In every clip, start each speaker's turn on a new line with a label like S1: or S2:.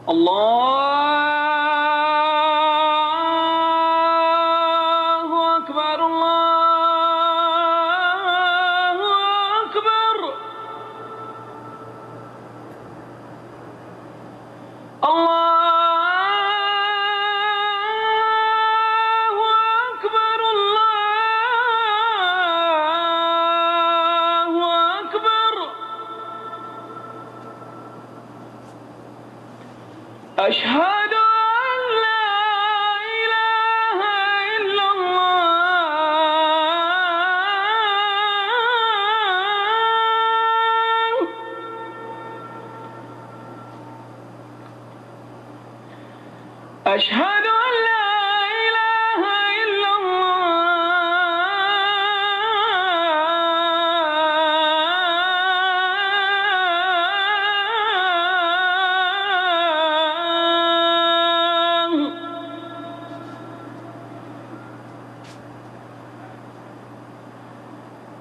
S1: الله أكبر الله أكبر الله أكبر الله أكبر أشهد أن لا إله إلا الله أشهد أن لا إله إلا الله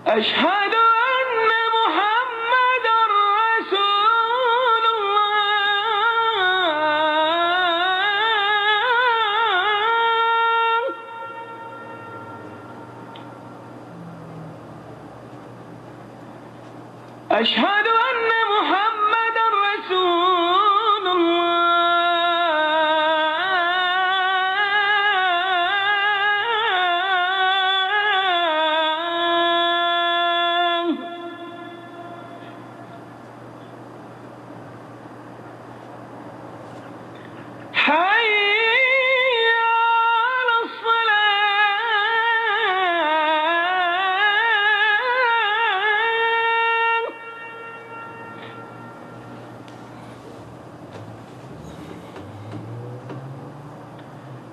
S1: أشهد أن محمدًا رسول الله أشهد أن محمدًا رسول الله حي على الصلاة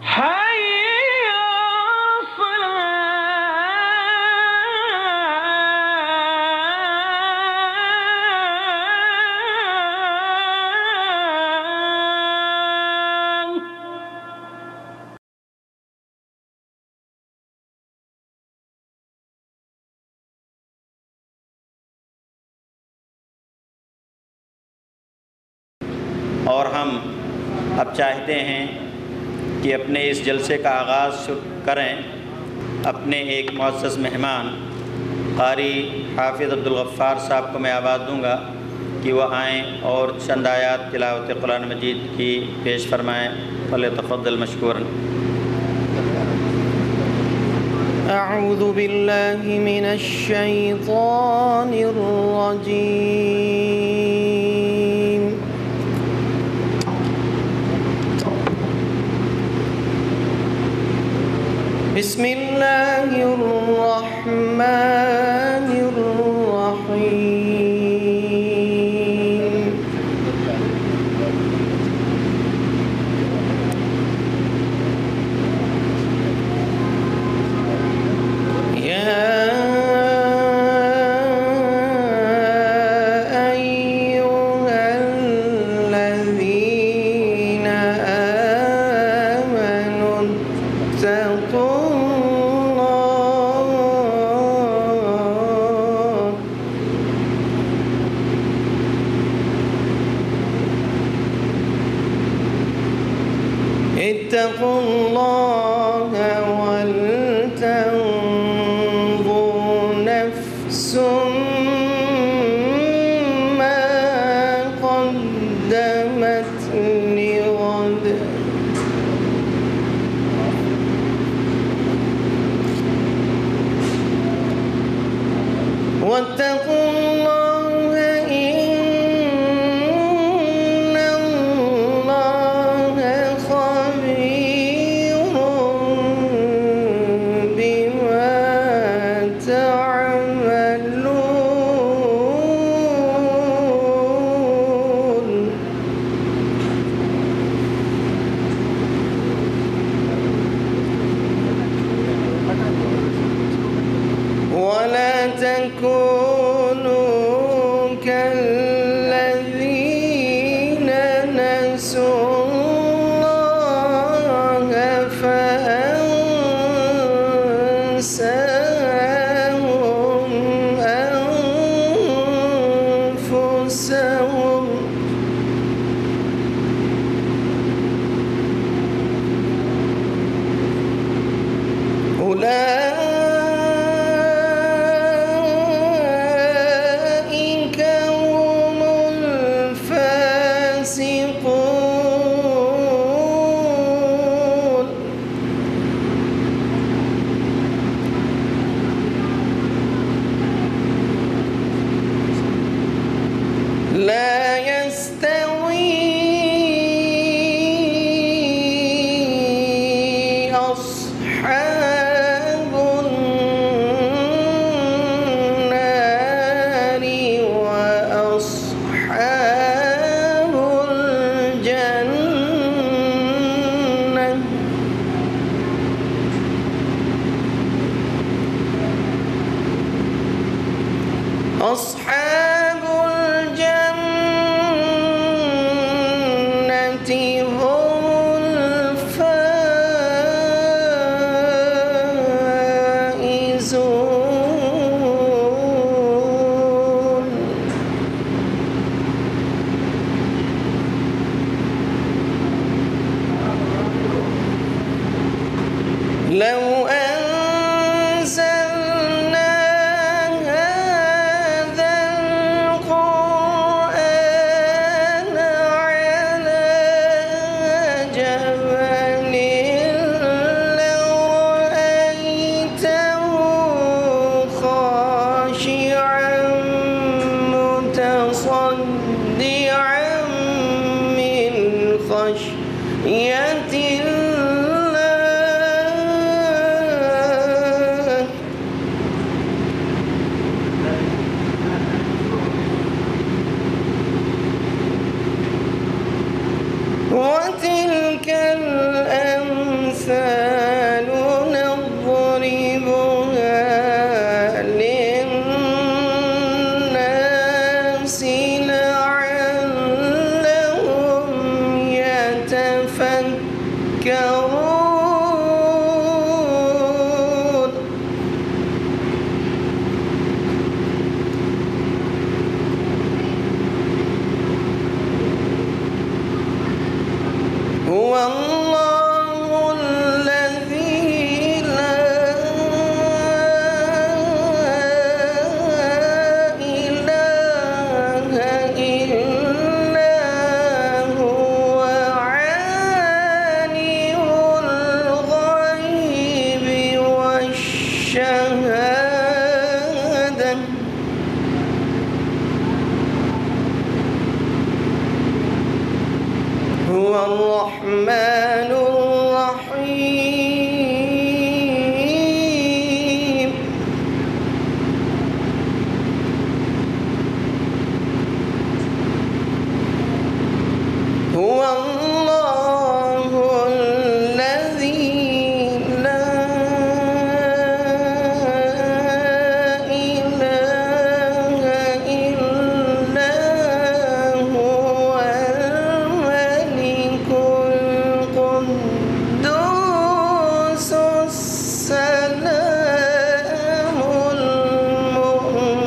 S1: حي على الصلاة
S2: اور ہم اب چاہتے ہیں کہ اپنے اس جلسے کا آغاز کریں اپنے ایک معزز مہمان قاری حافظ عبدالغفار صاحب کو میں آواز دوں گا کہ وہ آئیں اور چند آیات تلاوت قرآن مجید کی پیش فرمائیں. فلیتفضل مشکورا.
S3: أعوذ بالله من الشيطان الرجيم. بسم الله الرحمن الرحيم. يا أيها الذين آمنوا اتقوا اتقوا الله ولتنظر نفس ما قدمت لغد واتقوا الله إن الله خبير بما تعملون. ولا تكونوا كالذين نسوا الله فأنساهم أنفسهم لا يستوي أصحاب النار وأصحاب الجنة أصحاب الجنة هم الفائزون. لو أنزلنا هذا القرآن على جبل لرأيته خاشعا متصدعا من خشية الله. وتلك الأمثال نضربها للناس لعلهم يتفكرون. هو الله الذي لا إله إلا هو عالم الغيب والشهادة. هو الرحمن الرحيم. هو الله الذي لا إله إلا هو الملك القدوس السلام المؤمن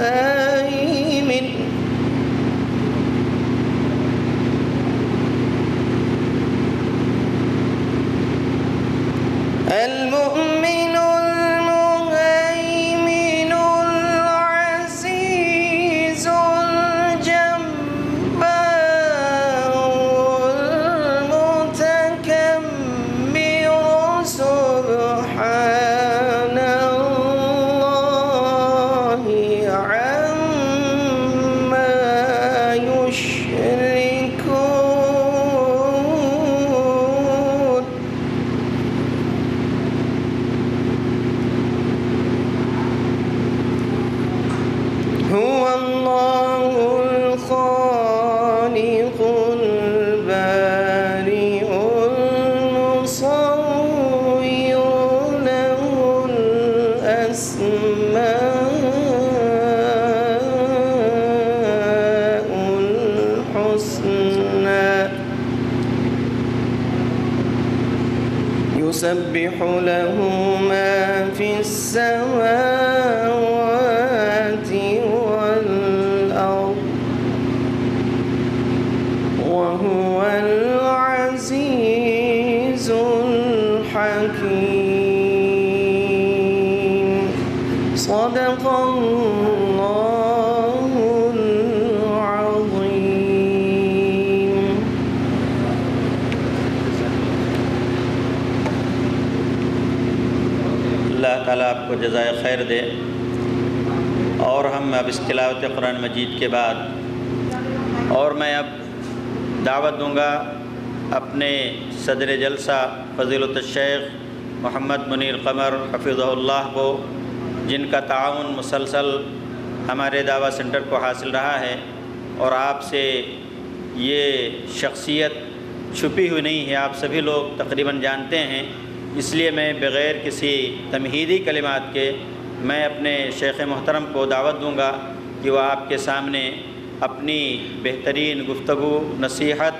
S3: المهيمن. المؤمن المهيمن العزيز الجبار المتكبر سبحان الله عما يشركون. هو الله الخالق البارئ المصور له الأسماء الحسنى. يسبح له ما في السماوات والأرض وهو العزيز الحكيم. صدق الله العظيم.
S2: اللہ تعالیٰ آپ کو جزائے خیر دے اور اور ہم اب اس تلاوت قرآن مجید کے بعد اور میں اب دعوت دوں گا اپنے صدر جلسہ فضیلۃ الشیخ محمد منیر قمر حفظہ اللہ کو، جن کا تعاون مسلسل ہمارے دعویٰ سینٹر کو حاصل رہا ہے، اور آپ سے یہ شخصیت چھپی ہوئی نہیں ہے، آپ سبھی لوگ تقریباً جانتے ہیں۔ اس لیے میں بغیر کسی تمہیدی کلمات کے میں اپنے شیخ محترم کو دعوت دوں گا کہ وہ آپ کے سامنے اپنی بہترین گفتگو، نصیحت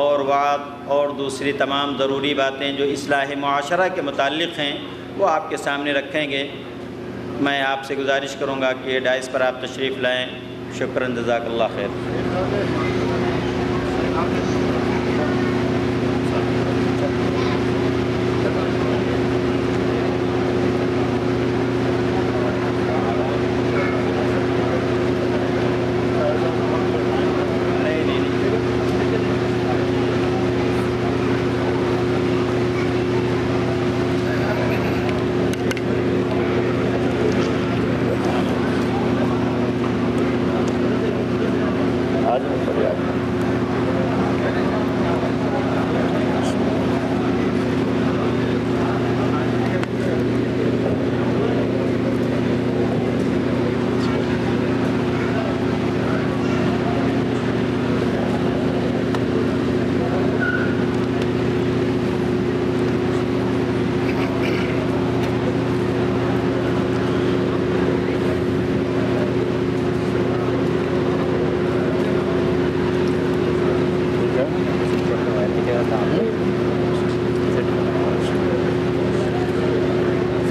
S2: اور وعظ اور دوسری تمام ضروری باتیں جو اصلاح معاشرہ کے متعلق ہیں وہ آپ کے سامنے رکھیں گے۔ میں آپ سے گزارش کروں گا کہ ڈائس پر آپ تشریف لائیں۔ شکراً، جزاک اللہ خیر۔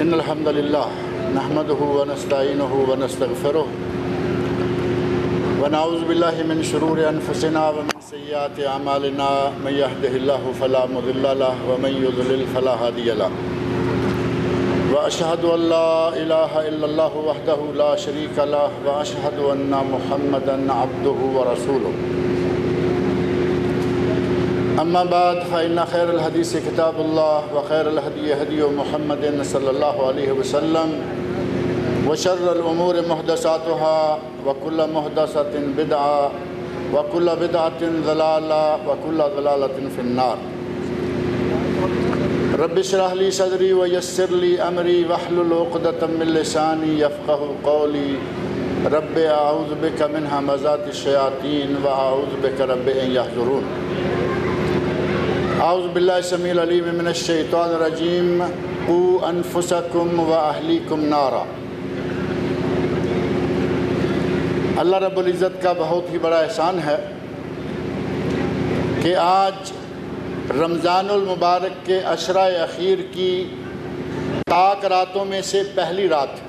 S4: إن الحمد لله نحمده ونستعينه ونستغفره ونعوذ بالله من شرور أنفسنا ومن سيئات أعمالنا من يهده الله فلا مضل له ومن يضلل فلا هادي له وأشهد أن لا إله إلا الله وحده لا شريك له وأشهد أن محمدا عبده ورسوله أما بعد فإن خير الحديث كتاب الله وخير الهدي هدي محمد صلى الله عليه وسلم وشر الأمور محدثاتها وكل محدثة بدعة وكل بدعة ضلالة وكل ضلالة في النار رب اشرح لي صدري ويسر لي أمري واحلل عقدة من لساني يفقهوا قولي رب أعوذ بك من همزات الشياطين وأعوذ بك رب أن يحضرون اعوذ باللہ السمیع العلیم من الشیطان الرجیم قوا انفسکم واہلیکم نارا۔ اللہ رب العزت کا بہت ہی بڑا احسان ہے کہ آج رمضان المبارک کے عشرہ اخیر کی پاک راتوں میں سے پہلی رات ہے۔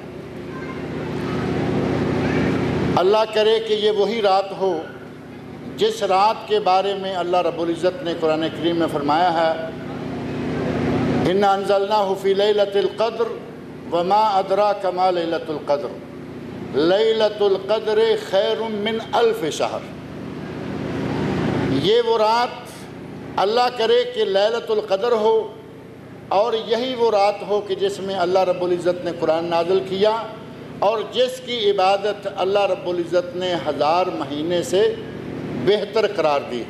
S4: اللہ کرے کہ یہ وہی رات ہو جس رات کے بارے میں اللہ رب العزت نے قرآن کریم میں فرمایا ہے اِنَّا أَنزَلْنَاهُ فِي لَيْلَةِ الْقَدْرِ وَمَا أَدْرَاكَ مَا لَيْلَةُ الْقَدْرِ لَيْلَةُ الْقَدْرِ خَيْرٌ مِّنْ أَلْفِ شَهْرٍ۔ یہ وہ رات اللہ کرے کہ لیلۃ القدر ہو، اور یہی وہ رات ہو کہ جس میں اللہ رب العزت نے قرآن نازل کیا، اور جس کی عبادت اللہ رب العزت نے 1000 مہینے سے بہتر قرار دی۔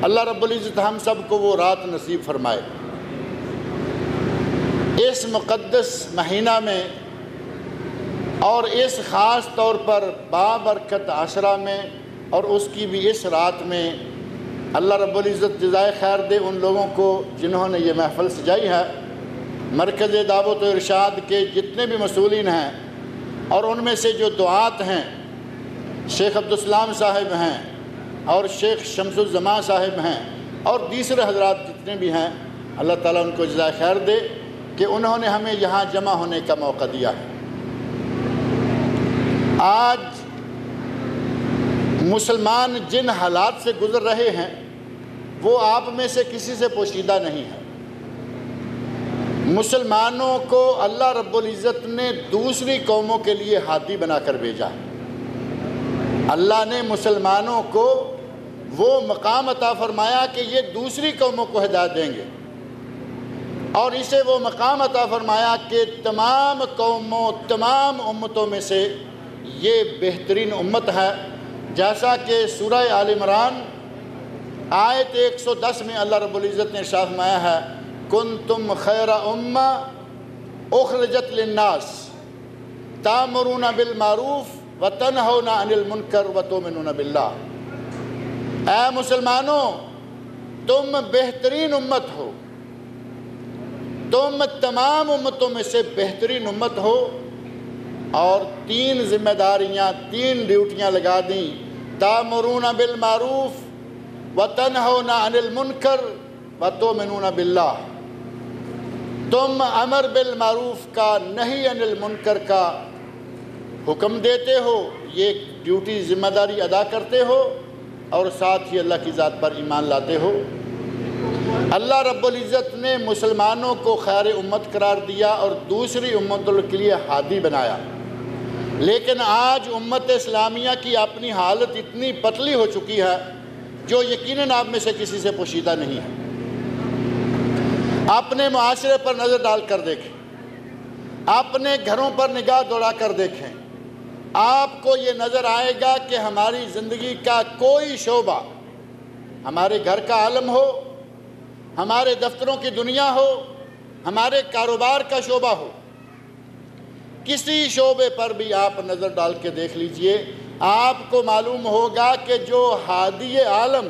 S4: اللہ رب العزت ہم سب کو وہ رات نصیب فرمائے۔ اس مقدس مہینہ میں اور اس خاص طور پر بابرکت عشرہ میں اور اس کی بھی اس رات میں اللہ رب العزت جزائے خیر دے ان لوگوں کو جنہوں نے یہ محفل سجائی ہے، مرکز دعوت و ارشاد کے جتنے بھی مسئولین ہیں، اور ان میں سے جو دعات ہیں، شیخ عبدالسلام صاحب ہیں اور شیخ شمس الزمان صاحب ہیں، اور دوسرے حضرات جتنے بھی ہیں، اللہ تعالیٰ ان کو جزائے خیر دے کہ انہوں نے ہمیں یہاں جمع ہونے کا موقع دیا ہے۔ آج مسلمان جن حالات سے گزر رہے ہیں وہ آپ میں سے کسی سے پوشیدہ نہیں ہے۔ مسلمانوں کو اللہ رب العزت نے دوسری قوموں کے لیے ہادی بنا کر بھیجا ہے۔ اللہ نے مسلمانوں کو وہ مقام عطا فرمایا کہ یہ دوسری قوموں کو ہدایت دیں گے، اور اسے وہ مقام عطا فرمایا کہ تمام قوموں، تمام امتوں میں سے یہ بہترین امت ہے، جیسا کہ سورہ آل عمران آیت 110 میں اللہ رب العزت نے ارشاد فرمایا ہے، کنتم خیر امہ اخرجت للناس تامرون بالمعروف وتنہون عن المنکر وتؤمنون باللہ۔ اے مسلمانوں، تم بہترین امت ہو، تم تمام امتوں میں سے بہترین امت ہو، اور 3 ذمہ داریاں، 3 ڈیوٹیاں لگا دیں، تامرون بالمعروف وتنہون عن المنکر وتؤمنون باللہ۔ تم امر بالمعروف کا، نہی عن المنکر کا حکم دیتے ہو، یہ ڈیوٹی ذمہ داری ادا کرتے ہو، اور ساتھ ہی اللہ کی ذات پر ایمان لاتے ہو۔ اللہ رب العزت نے مسلمانوں کو خیر امت قرار دیا اور دوسری امتوں کے لیے ہادی بنایا، لیکن آج امت اسلامیہ کی اپنی حالت اتنی پتلی ہو چکی ہے جو یقیناً آپ میں سے کسی سے پوشیدہ نہیں ہے۔ اپنے معاشرے پر نظر ڈال کر دیکھیں، اپنے گھروں پر نگاہ دوڑا کر دیکھیں، آپ کو یہ نظر آئے گا کہ ہماری زندگی کا کوئی شعبہ، ہمارے گھر کا عالم ہو، ہمارے دفتروں کی دنیا ہو، ہمارے کاروبار کا شعبہ ہو، کسی شعبے پر بھی آپ نظر ڈال کے دیکھ لیجئے، آپ کو معلوم ہوگا کہ جو ہادی عالم،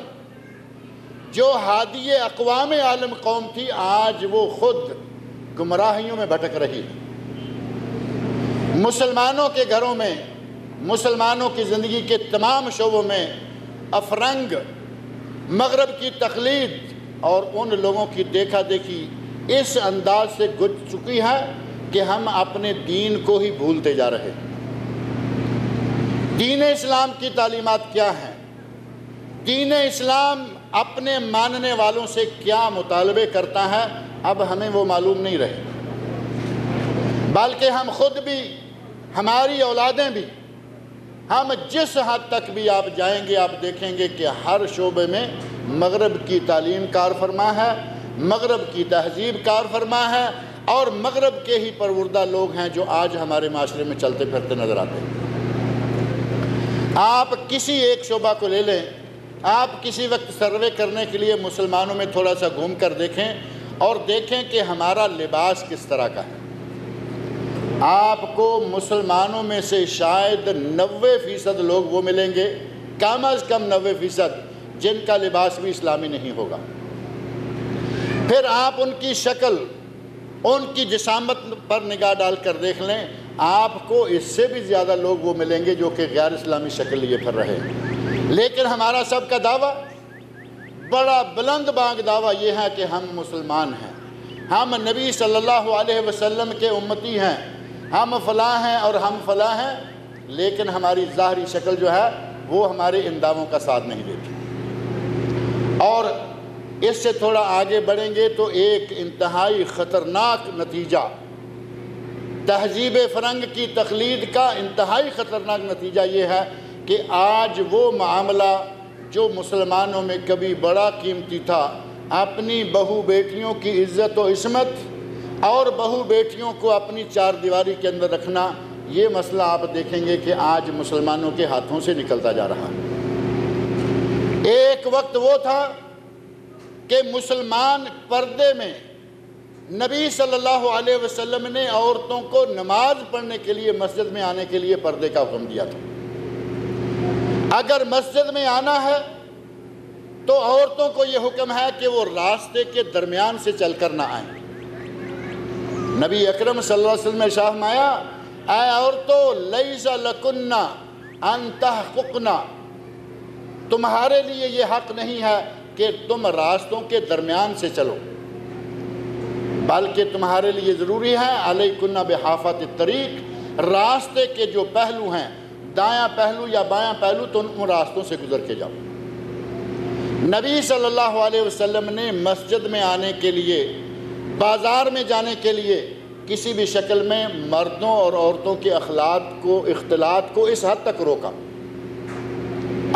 S4: جو ہادی اقوام عالم قوم تھی، آج وہ خود گمراہیوں میں بھٹک رہی ہے۔ مسلمانوں کے گھروں میں، مسلمانوں کی زندگی کے تمام شعبوں میں افرنگ، مغرب کی تقلید اور ان لوگوں کی دیکھا دیکھی اس انداز سے گزر چکی ہے کہ ہم اپنے دین کو ہی بھولتے جا رہے ہیں۔ دین اسلام کی تعلیمات کیا ہیں؟ دین اسلام اپنے ماننے والوں سے کیا مطالبے کرتا ہے، اب ہمیں وہ معلوم نہیں رہے، بلکہ ہم خود بھی، ہماری اولادیں بھی، ہم جس حد تک بھی آپ جائیں گے آپ دیکھیں گے کہ ہر شعبے میں مغرب کی تعلیم کار فرما ہے، مغرب کی تہذیب کار فرما ہے، اور مغرب کے ہی پروردہ لوگ ہیں جو آج ہمارے معاشرے میں چلتے پھرتے نظر آتے ہیں۔ آپ کسی ایک شعبہ کو لے لیں، آپ کسی وقت سروے کرنے کے لیے مسلمانوں میں تھوڑا سا گھوم کر دیکھیں اور دیکھیں کہ ہمارا لباس کس طرح کا ہے۔ آپ کو مسلمانوں میں سے شاید 90% لوگ وہ ملیں گے، کم از کم 90%، جن کا لباس بھی اسلامی نہیں ہوگا۔ پھر آپ ان کی شکل، ان کی جسامت پر نگاہ ڈال کر دیکھ لیں، آپ کو اس سے بھی زیادہ لوگ وہ ملیں گے جو کہ غیر اسلامی شکل لیے پھر رہے ہیں۔ لیکن ہمارا سب کا دعویٰ، بڑا بلند بانگ دعویٰ یہ ہے کہ ہم مسلمان ہیں، ہم نبی صلی اللہ علیہ وسلم کے امتی ہیں، ہم فلاں ہیں اور ہم فلاں ہیں، لیکن ہماری ظاہری شکل جو ہے وہ ہمارے ان دعووں کا ساتھ نہیں دیتی۔ اور اس سے تھوڑا آگے بڑھیں گے تو ایک انتہائی خطرناک نتیجہ، تہذیب فرنگ کی تقلید کا انتہائی خطرناک نتیجہ یہ ہے کہ آج وہ معاملہ جو مسلمانوں میں کبھی بڑا قیمتی تھا، اپنی بہو بیٹیوں کی عزت و عصمت اور بہو بیٹیوں کو اپنی چار دیواری کے اندر رکھنا، یہ مسئلہ آپ دیکھیں گے کہ آج مسلمانوں کے ہاتھوں سے نکلتا جا رہا ہے۔ ایک وقت وہ تھا کہ مسلمان پردے میں، نبی صلی اللہ علیہ وسلم نے عورتوں کو نماز پڑھنے کے لیے مسجد میں آنے کے لیے پردے کا حکم دیا تھا۔ اگر مسجد میں آنا ہے تو عورتوں کو یہ حکم ہے کہ وہ راستے کے درمیان سے چل کر نہ آئیں۔ نبی اکرم صلی اللہ علیہ وسلم نے ارشاد فرمایا، اے عورتو لیس لکن ان تحققن، تمہارے لیے یہ حق نہیں ہے کہ تم راستوں کے درمیان سے چلو، بلکہ تمہارے لیے ضروری ہے علیکن بحافت الطریق، راستے کے جو پہلو ہیں، دایاں پہلو یا بایاں پہلو، تو ان راستوں سے گزر کے جاؤ۔ نبی صلی اللہ علیہ وسلم نے مسجد میں آنے کے لیے، بازار میں جانے کے لیے کسی بھی شکل میں مردوں اور عورتوں کے اختلاط کو اس حد تک روکا۔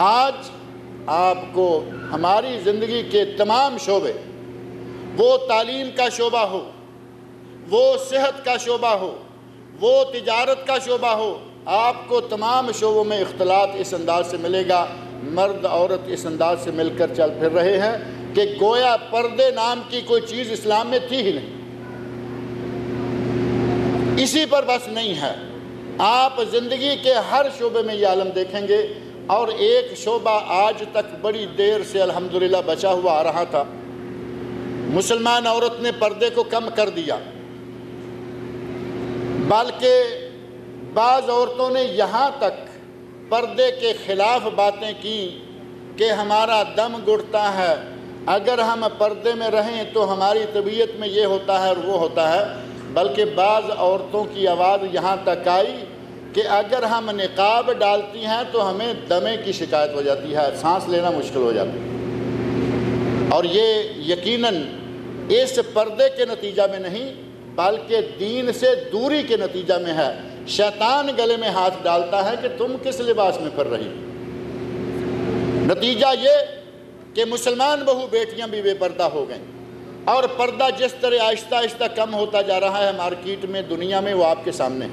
S4: آج آپ کو ہماری زندگی کے تمام شعبے، وہ تعلیم کا شعبہ ہو، وہ صحت کا شعبہ ہو، وہ تجارت کا شعبہ ہو، آپ کو تمام شعبوں میں اختلاط اس انداز سے ملے گا، مرد عورت اس انداز سے مل کر چل پھر رہے ہیں کہ گویا پردے نام کی کوئی چیز اسلام میں تھی ہی نہیں۔ اسی پر بس نہیں ہے، آپ زندگی کے ہر شعبے میں یہ عالم دیکھیں گے، اور ایک شعبہ آج تک بڑی دیر سے الحمدللہ بچا ہوا آ رہا تھا۔ مسلمان عورت نے پردے کو کم کر دیا، بلکہ بعض عورتوں نے یہاں تک پردے کے خلاف باتیں کی کہ ہمارا دم گھٹتا ہے، اگر ہم پردے میں رہیں تو ہماری طبیعت میں یہ ہوتا ہے اور وہ ہوتا ہے۔ بلکہ بعض عورتوں کی آواز یہاں تک آئی کہ اگر ہم نقاب ڈالتی ہیں تو ہمیں دمے کی شکایت ہو جاتی ہے، سانس لینا مشکل ہو جاتی ہے۔ اور یہ یقیناً اس پردے کے نتیجہ میں نہیں بلکہ دین سے دوری کے نتیجہ میں ہے۔ شیطان گلے میں ہاتھ ڈالتا ہے کہ تم کس لباس میں پھر رہی۔ نتیجہ یہ کہ مسلمان بہو بیٹیاں بھی بے پردہ ہو گئیں، اور پردہ جس طرح آہستہ آہستہ کم ہوتا جا رہا ہے مارکیٹ میں، دنیا میں، وہ آپ کے سامنے ہے۔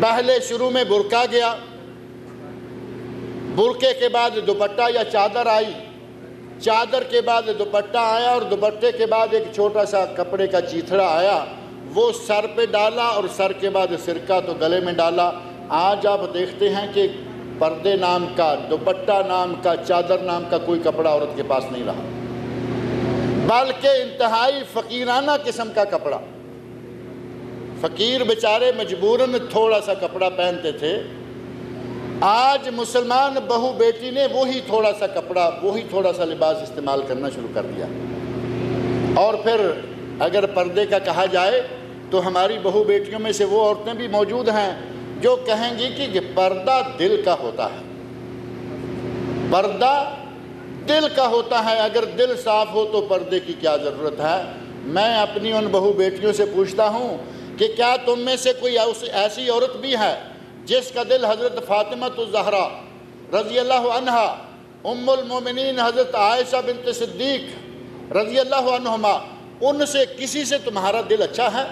S4: پہلے شروع میں برقع گیا، برقعے کے بعد دوپٹہ یا چادر آئی، چادر کے بعد دوپٹہ آیا، اور دوپٹے کے بعد ایک چھوٹا سا کپڑے کا چیتھڑا آیا، وہ سر پہ ڈالا، اور سر کے بعد سرکہ تو گلے میں ڈالا۔ آج آپ دیکھتے ہیں کہ پردے نام کا، دوپٹہ نام کا، چادر نام کا کوئی کپڑا عورت کے پاس نہیں رہا، بلکہ انتہائی فقیرانہ قسم کا کپڑا۔ فقیر بیچارے مجبوراً تھوڑا سا کپڑا پہنتے تھے، آج مسلمان بہو بیٹی نے وہی تھوڑا سا کپڑا، وہی تھوڑا سا لباس استعمال کرنا شروع کر دیا۔ اور پھر اگر پردے کا کہا جائے تو ہماری بہو بیٹیوں میں سے وہ عورتیں بھی موجود ہیں جو کہیں گی کہ پردہ دل کا ہوتا ہے، پردہ دل کا ہوتا ہے، اگر دل صاف ہو تو پردے کی کیا ضرورت ہے۔ میں اپنی ان بہو بیٹیوں سے پوچھتا ہوں کہ کیا تم میں سے کوئی ایسی عورت بھی ہے جس کا دل حضرت فاطمہ الزہرا رضی اللہ عنہا، ام المومنین حضرت عائشہ بنت صدیق رضی اللہ عنہما، ان سے کسی سے تمہارا دل اچھا ہے؟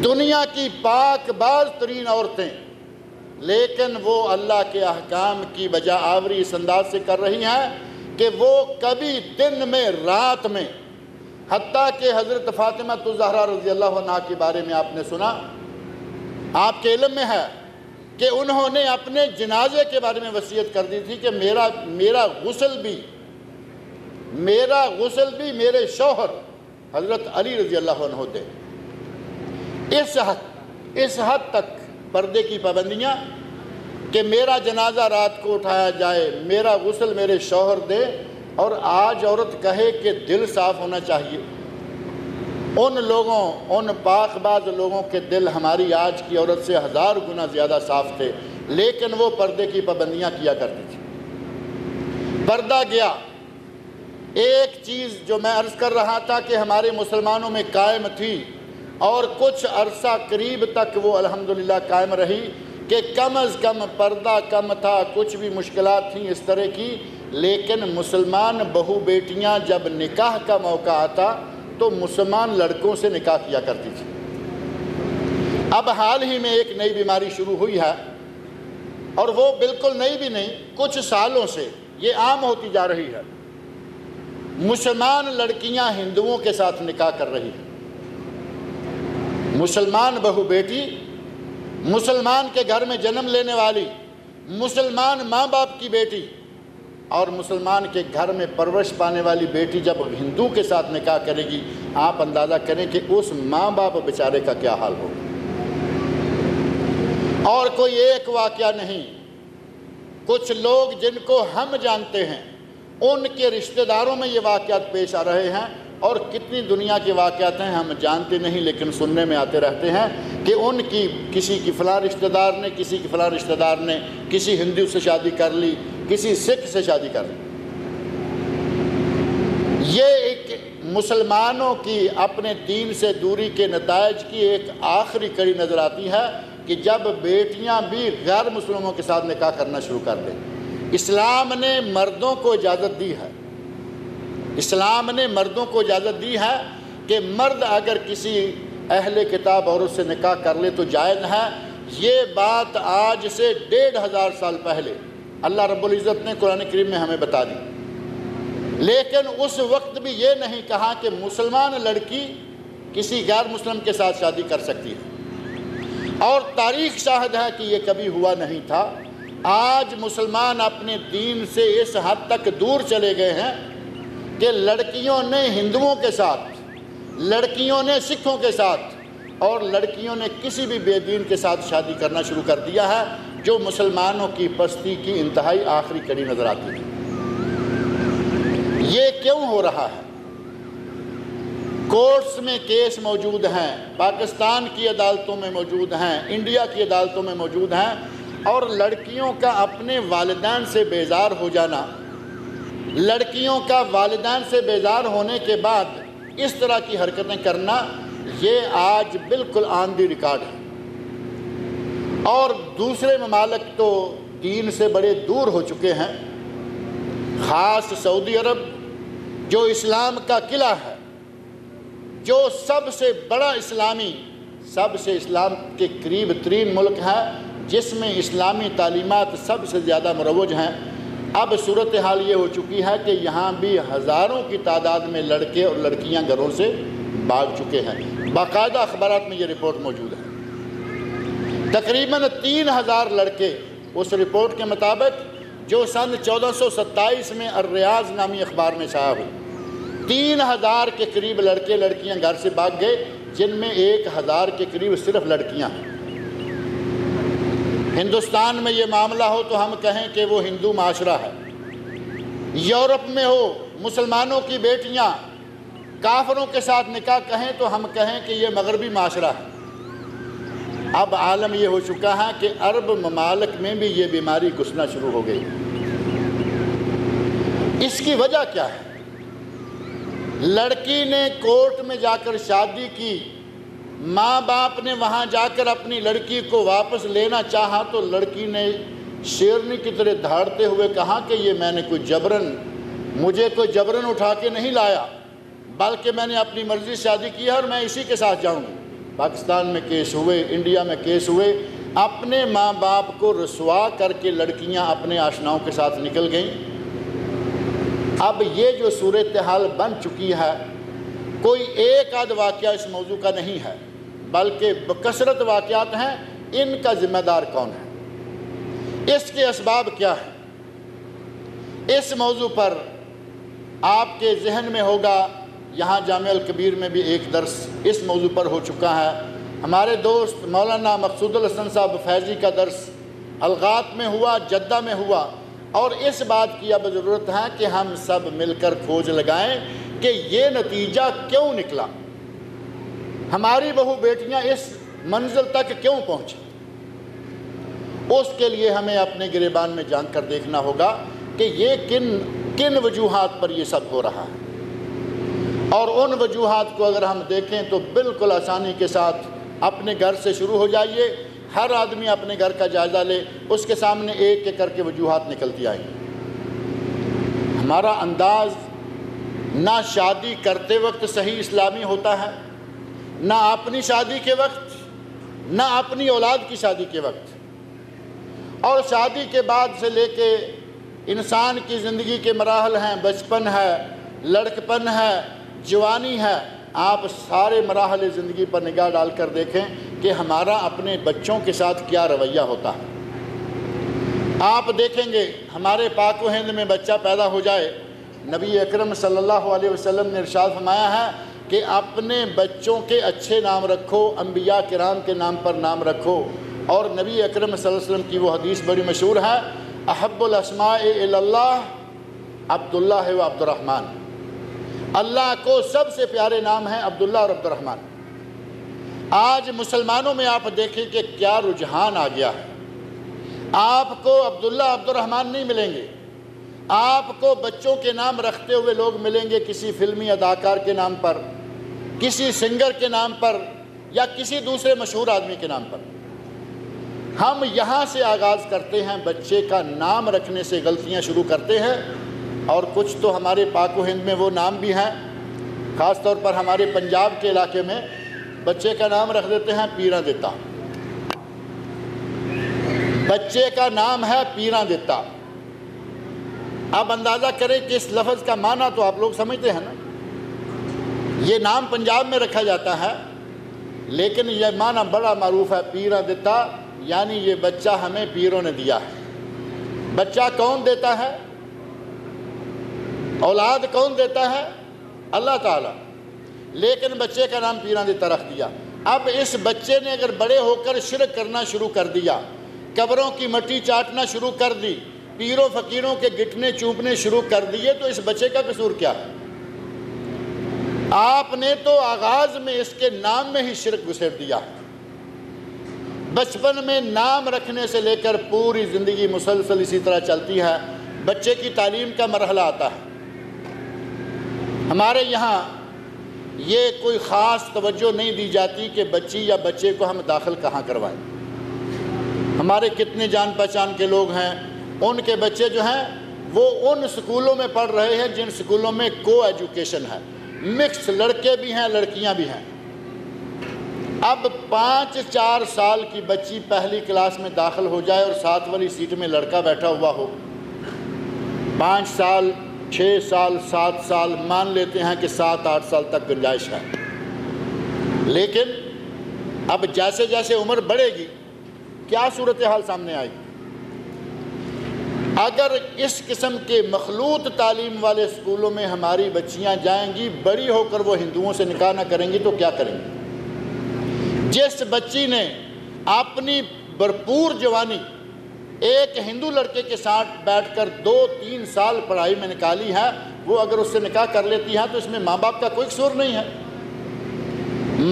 S4: دنیا کی پاک باز ترین عورتیں، لیکن وہ اللہ کے احکام کی بجا آوری اس انداز سے کر رہی ہیں کہ وہ کبھی دن میں، رات میں، حتیٰ کہ حضرت فاطمہ الزہرا رضی اللہ عنہا کے بارے میں آپ نے سنا، آپ کے علم میں ہے کہ انہوں نے اپنے جنازے کے بارے میں وصیت کر دی تھی کہ میرا غسل بھی میرے شوہر حضرت علی رضی اللہ عنہ دے۔ اس حد تک پردے کی پابندیاں کہ میرا جنازہ رات کو اٹھایا جائے، میرا غسل میرے شوہر دے، اور آج عورت کہے کہ دل صاف ہونا چاہیے۔ ان پاک باز لوگوں کے دل ہماری آج کی عورت سے 1000 گنا زیادہ صاف تھے، لیکن وہ پردے کی پابندیاں کیا کرتی تھی۔ پردہ گیا۔ ایک چیز جو میں عرض کر رہا تھا کہ ہمارے مسلمانوں میں قائم تھی اور کچھ عرصہ قریب تک وہ الحمدللہ قائم رہی کہ کم از کم پردہ کم تھا، کچھ بھی مشکلات تھیں اس طرح کی، لیکن مسلمان بہو بیٹیاں جب نکاح کا موقع آتا تو مسلمان لڑکوں سے نکاح کیا کرتی تھی۔ اب حال ہی میں ایک نئی بیماری شروع ہوئی ہے، اور وہ بالکل نئی بھی نہیں، کچھ سالوں سے یہ عام ہوتی جا رہی ہے۔ مسلمان لڑکیاں ہندوؤں کے ساتھ نکاح کر رہی ہیں۔ مسلمان بہو بیٹی، مسلمان کے گھر میں جنم لینے والی، مسلمان ماں باپ کی بیٹی، اور مسلمان کے گھر میں پرورش پانے والی بیٹی جب ہندو کے ساتھ نکاح کرے گی، آپ اندازہ کریں کہ اس ماں باپ بیچارے کا کیا حال ہوگا۔ اور کوئی ایک واقعہ نہیں، کچھ لوگ جن کو ہم جانتے ہیں ان کے رشتہ داروں میں یہ واقعات پیش آ رہے ہیں، اور کتنی دنیا کے واقعات ہیں ہم جانتے نہیں، لیکن سننے میں آتے رہتے ہیں کہ ان کی کسی کی فلاں رشتہ دار نے، کسی کی فلاں رشتہ دار نے کسی ہندو سے شادی کر لی، کسی سکھ سے شادی کر لی۔ یہ ایک مسلمانوں کی اپنے دین سے دوری کے نتائج کی ایک آخری کڑی نظر آتی ہے کہ جب بیٹیاں بھی غیر مسلموں کے ساتھ نکاح کرنا شروع کر دیں۔ اسلام نے مردوں کو اجازت دی ہے، اسلام نے مردوں کو اجازت دی ہے کہ مرد اگر کسی اہل کتاب عورت سے نکاح کر لے تو جائز ہے۔ یہ بات آج سے 1500 سال پہلے اللہ رب العزت نے قرآن کریم میں ہمیں بتا دی، لیکن اس وقت بھی یہ نہیں کہا کہ مسلمان لڑکی کسی غیر مسلم کے ساتھ شادی کر سکتی ہے، اور تاریخ شاہد ہے کہ یہ کبھی ہوا نہیں تھا۔ آج مسلمان اپنے دین سے اس حد تک دور چلے گئے ہیں کہ لڑکیوں نے ہندوؤں کے ساتھ، لڑکیوں نے سکھوں کے ساتھ، اور لڑکیوں نے کسی بھی بے دین کے ساتھ شادی کرنا شروع کر دیا ہے، جو مسلمانوں کی پستی کی انتہائی آخری کڑی نظر آتی ہے۔ یہ کیوں ہو رہا ہے؟ کورٹس میں کیس موجود ہیں، پاکستان کی عدالتوں میں موجود ہیں، انڈیا کی عدالتوں میں موجود ہیں، اور لڑکیوں کا اپنے والدین سے بیزار ہو جانا، لڑکیوں کا والدین سے بیزار ہونے کے بعد اس طرح کی حرکتیں کرنا، یہ آج بالکل آن دی ریکارڈ ہے۔ اور دوسرے ممالک تو دین سے بڑے دور ہو چکے ہیں، خاص سعودی عرب جو اسلام کا قلعہ ہے، جو سب سے بڑا اسلامی، سب سے اسلام کے قریب ترین ملک ہے، جس میں اسلامی تعلیمات سب سے زیادہ مروج ہیں، اب صورتحال یہ ہو چکی ہے کہ یہاں بھی ہزاروں کی تعداد میں لڑکے اور لڑکیاں گھروں سے بھاگ چکے ہیں۔ باقاعدہ اخبارات میں یہ رپورٹ موجود ہے۔ تقریباً 3000 لڑکے اس رپورٹ کے مطابق جو سن 1427 میں الریاض نامی اخبار میں شائع ہوئی، 3000 کے قریب لڑکے لڑکیاں گھر سے بھاگ گئے، جن میں 1000 کے قریب صرف لڑکیاں ہیں۔ ہندوستان میں یہ معاملہ ہو تو ہم کہیں کہ وہ ہندو معاشرہ ہے، یورپ میں ہو مسلمانوں کی بیٹیاں کافروں کے ساتھ نکاح کہیں تو ہم کہیں کہ یہ مغربی معاشرہ ہے۔ اب عالم یہ ہو چکا ہے کہ عرب ممالک میں بھی یہ بیماری گھسنا شروع ہو گئی۔ اس کی وجہ کیا ہے؟ لڑکی نے کورٹ میں جا کر شادی کی، ماں باپ نے وہاں جا کر اپنی لڑکی کو واپس لینا چاہا تو لڑکی نے شیرنی کی طرح دھاڑتے ہوئے کہا کہ یہ میں نے مجھے کوئی جبرن اٹھا کے نہیں لایا، بلکہ میں نے اپنی مرضی سے شادی کی ہے اور میں اسی کے ساتھ جاؤں گی۔ پاکستان میں کیس ہوئے، انڈیا میں کیس ہوئے، اپنے ماں باپ کو رسوا کر کے لڑکیاں اپنے آشناؤں کے ساتھ نکل گئیں۔ اب یہ جو صورتحال بن چکی ہے، کوئی ایک آدھ واقعہ اس موضوع کا نہیں ہے، بلکہ بکثرت واقعات ہیں۔ ان کا ذمہ دار کون ہے؟ اس کے اسباب کیا ہیں؟ اس موضوع پر آپ کے ذہن میں ہوگا، یہاں جامعہ الکبیر میں بھی ایک درس اس موضوع پر ہو چکا ہے۔ ہمارے دوست مولانا مقصود الحسن صاحب فیضی کا درس الغات میں ہوا، جدہ میں ہوا، اور اس بات کی اب ضرورت ہے کہ ہم سب مل کر کھوج لگائیں کہ یہ نتیجہ کیوں نکلا، ہماری بہو بیٹیاں اس منزل تک کیوں پہنچی۔ اس کے لیے ہمیں اپنے گریبان میں جان کر دیکھنا ہوگا کہ یہ کن وجوہات پر یہ سب ہو رہا ہے، اور ان وجوہات کو اگر ہم دیکھیں تو بالکل آسانی کے ساتھ اپنے گھر سے شروع ہو جائیے، ہر آدمی اپنے گھر کا جائزہ لے، اس کے سامنے ایک ایک کر کے وجوہات نکلتی آئیں گی۔ ہمارا انداز نہ شادی کرتے وقت صحیح اسلامی ہوتا ہے، نہ اپنی شادی کے وقت، نہ اپنی اولاد کی شادی کے وقت، اور شادی کے بعد سے لے کے انسان کی زندگی کے مراحل ہیں، بچپن ہے، لڑکپن ہے، جوانی ہے، آپ سارے مراحل زندگی پر نگاہ ڈال کر دیکھیں کہ ہمارا اپنے بچوں کے ساتھ کیا رویہ ہوتا ہے۔ آپ دیکھیں گے ہمارے پاک و ہند میں بچہ پیدا ہو جائے، نبی اکرم صلی اللہ علیہ وسلم نے ارشاد فرمایا ہے کہ اپنے بچوں کے اچھے نام رکھو، انبیاء کرام کے نام پر نام رکھو، اور نبی اکرم صلی اللہ علیہ وسلم کی وہ حدیث بڑی مشہور ہے، احب الاسماء الی اللہ عبداللہ و عبد الرحمن، اللہ کو سب سے پیارے نام ہیں عبداللہ اور عبد الرحمن۔ آج مسلمانوں میں آپ دیکھیں کہ کیا رجحان آ گیا ہے، آپ کو عبداللہ عبد الرحمن نہیں ملیں گے، آپ کو بچوں کے نام رکھتے ہوئے لوگ ملیں گے کسی فلمی اداکار کے نام پر، کسی سنگر کے نام پر، یا کسی دوسرے مشہور آدمی کے نام پر۔ ہم یہاں سے آغاز کرتے ہیں، بچے کا نام رکھنے سے غلطیاں شروع کرتے ہیں، اور کچھ تو ہمارے پاک و ہند میں وہ نام بھی ہیں، خاص طور پر ہمارے پنجاب کے علاقے میں بچے کا نام رکھ دیتے ہیں پیراں دیتا، بچے کا نام ہے پیراں دیتا۔ آپ اندازہ کریں کہ اس لفظ کا معنی تو آپ لوگ سمجھتے ہیں نا، یہ نام پنجاب میں رکھا جاتا ہے لیکن یہ معنی بڑا معروف ہے، پیراں دیتا یعنی یہ بچہ ہمیں پیروں نے دیا ہے۔ بچہ کون دیتا ہے؟ اولاد کون دیتا ہے؟ اللہ تعالیٰ، لیکن بچے کا نام پیراں دیتا رکھ دیا۔ اب اس بچے نے اگر بڑے ہو کر شرک کرنا شروع کر دیا، قبروں کی مٹی چاٹنا شروع کر دی، پیروں فقیروں کے گھٹنے چومنے شروع کر دیے، تو اس بچے کا قصور کیا ہے؟ آپ نے تو آغاز میں اس کے نام میں ہی شرک گھسیٹ دیا ہے۔ بچپن میں نام رکھنے سے لے کر پوری زندگی مسلسل اسی طرح چلتی ہے۔ بچے کی تعلیم کا مرحلہ آتا ہے، ہمارے یہاں یہ کوئی خاص توجہ نہیں دی جاتی کہ بچی یا بچے کو ہم داخل کہاں کروائیں۔ ہمارے کتنے جان پہچان کے لوگ ہیں، ان کے بچے جو ہیں وہ ان سکولوں میں پڑھ رہے ہیں جن سکولوں میں کو ایجوکیشن ہے، مکس لڑکے بھی ہیں لڑکیاں بھی ہیں۔ اب 5-4 سال کی بچی پہلی کلاس میں داخل ہو جائے اور 7 والی سیٹ میں لڑکا بیٹھا ہوا ہو، 5 سال 6 سال 7 سال مان لیتے ہیں کہ 7-8 سال تک گنجائش ہے، لیکن اب جیسے جیسے عمر بڑھے گی کیا صورتحال سامنے آئے گی؟ اگر اس قسم کے مخلوط تعلیم والے اسکولوں میں ہماری بچیاں جائیں گی، بڑی ہو کر وہ ہندوؤں سے نکاح نہ کریں گی تو کیا کریں گی؟ جس بچی نے اپنی بھرپور جوانی ایک ہندو لڑکے کے ساتھ بیٹھ کر 2-3 سال پڑھائی میں نکالی ہے، وہ اگر اس سے نکاح کر لیتی ہے تو اس میں ماں باپ کا کوئی قصور نہیں ہے۔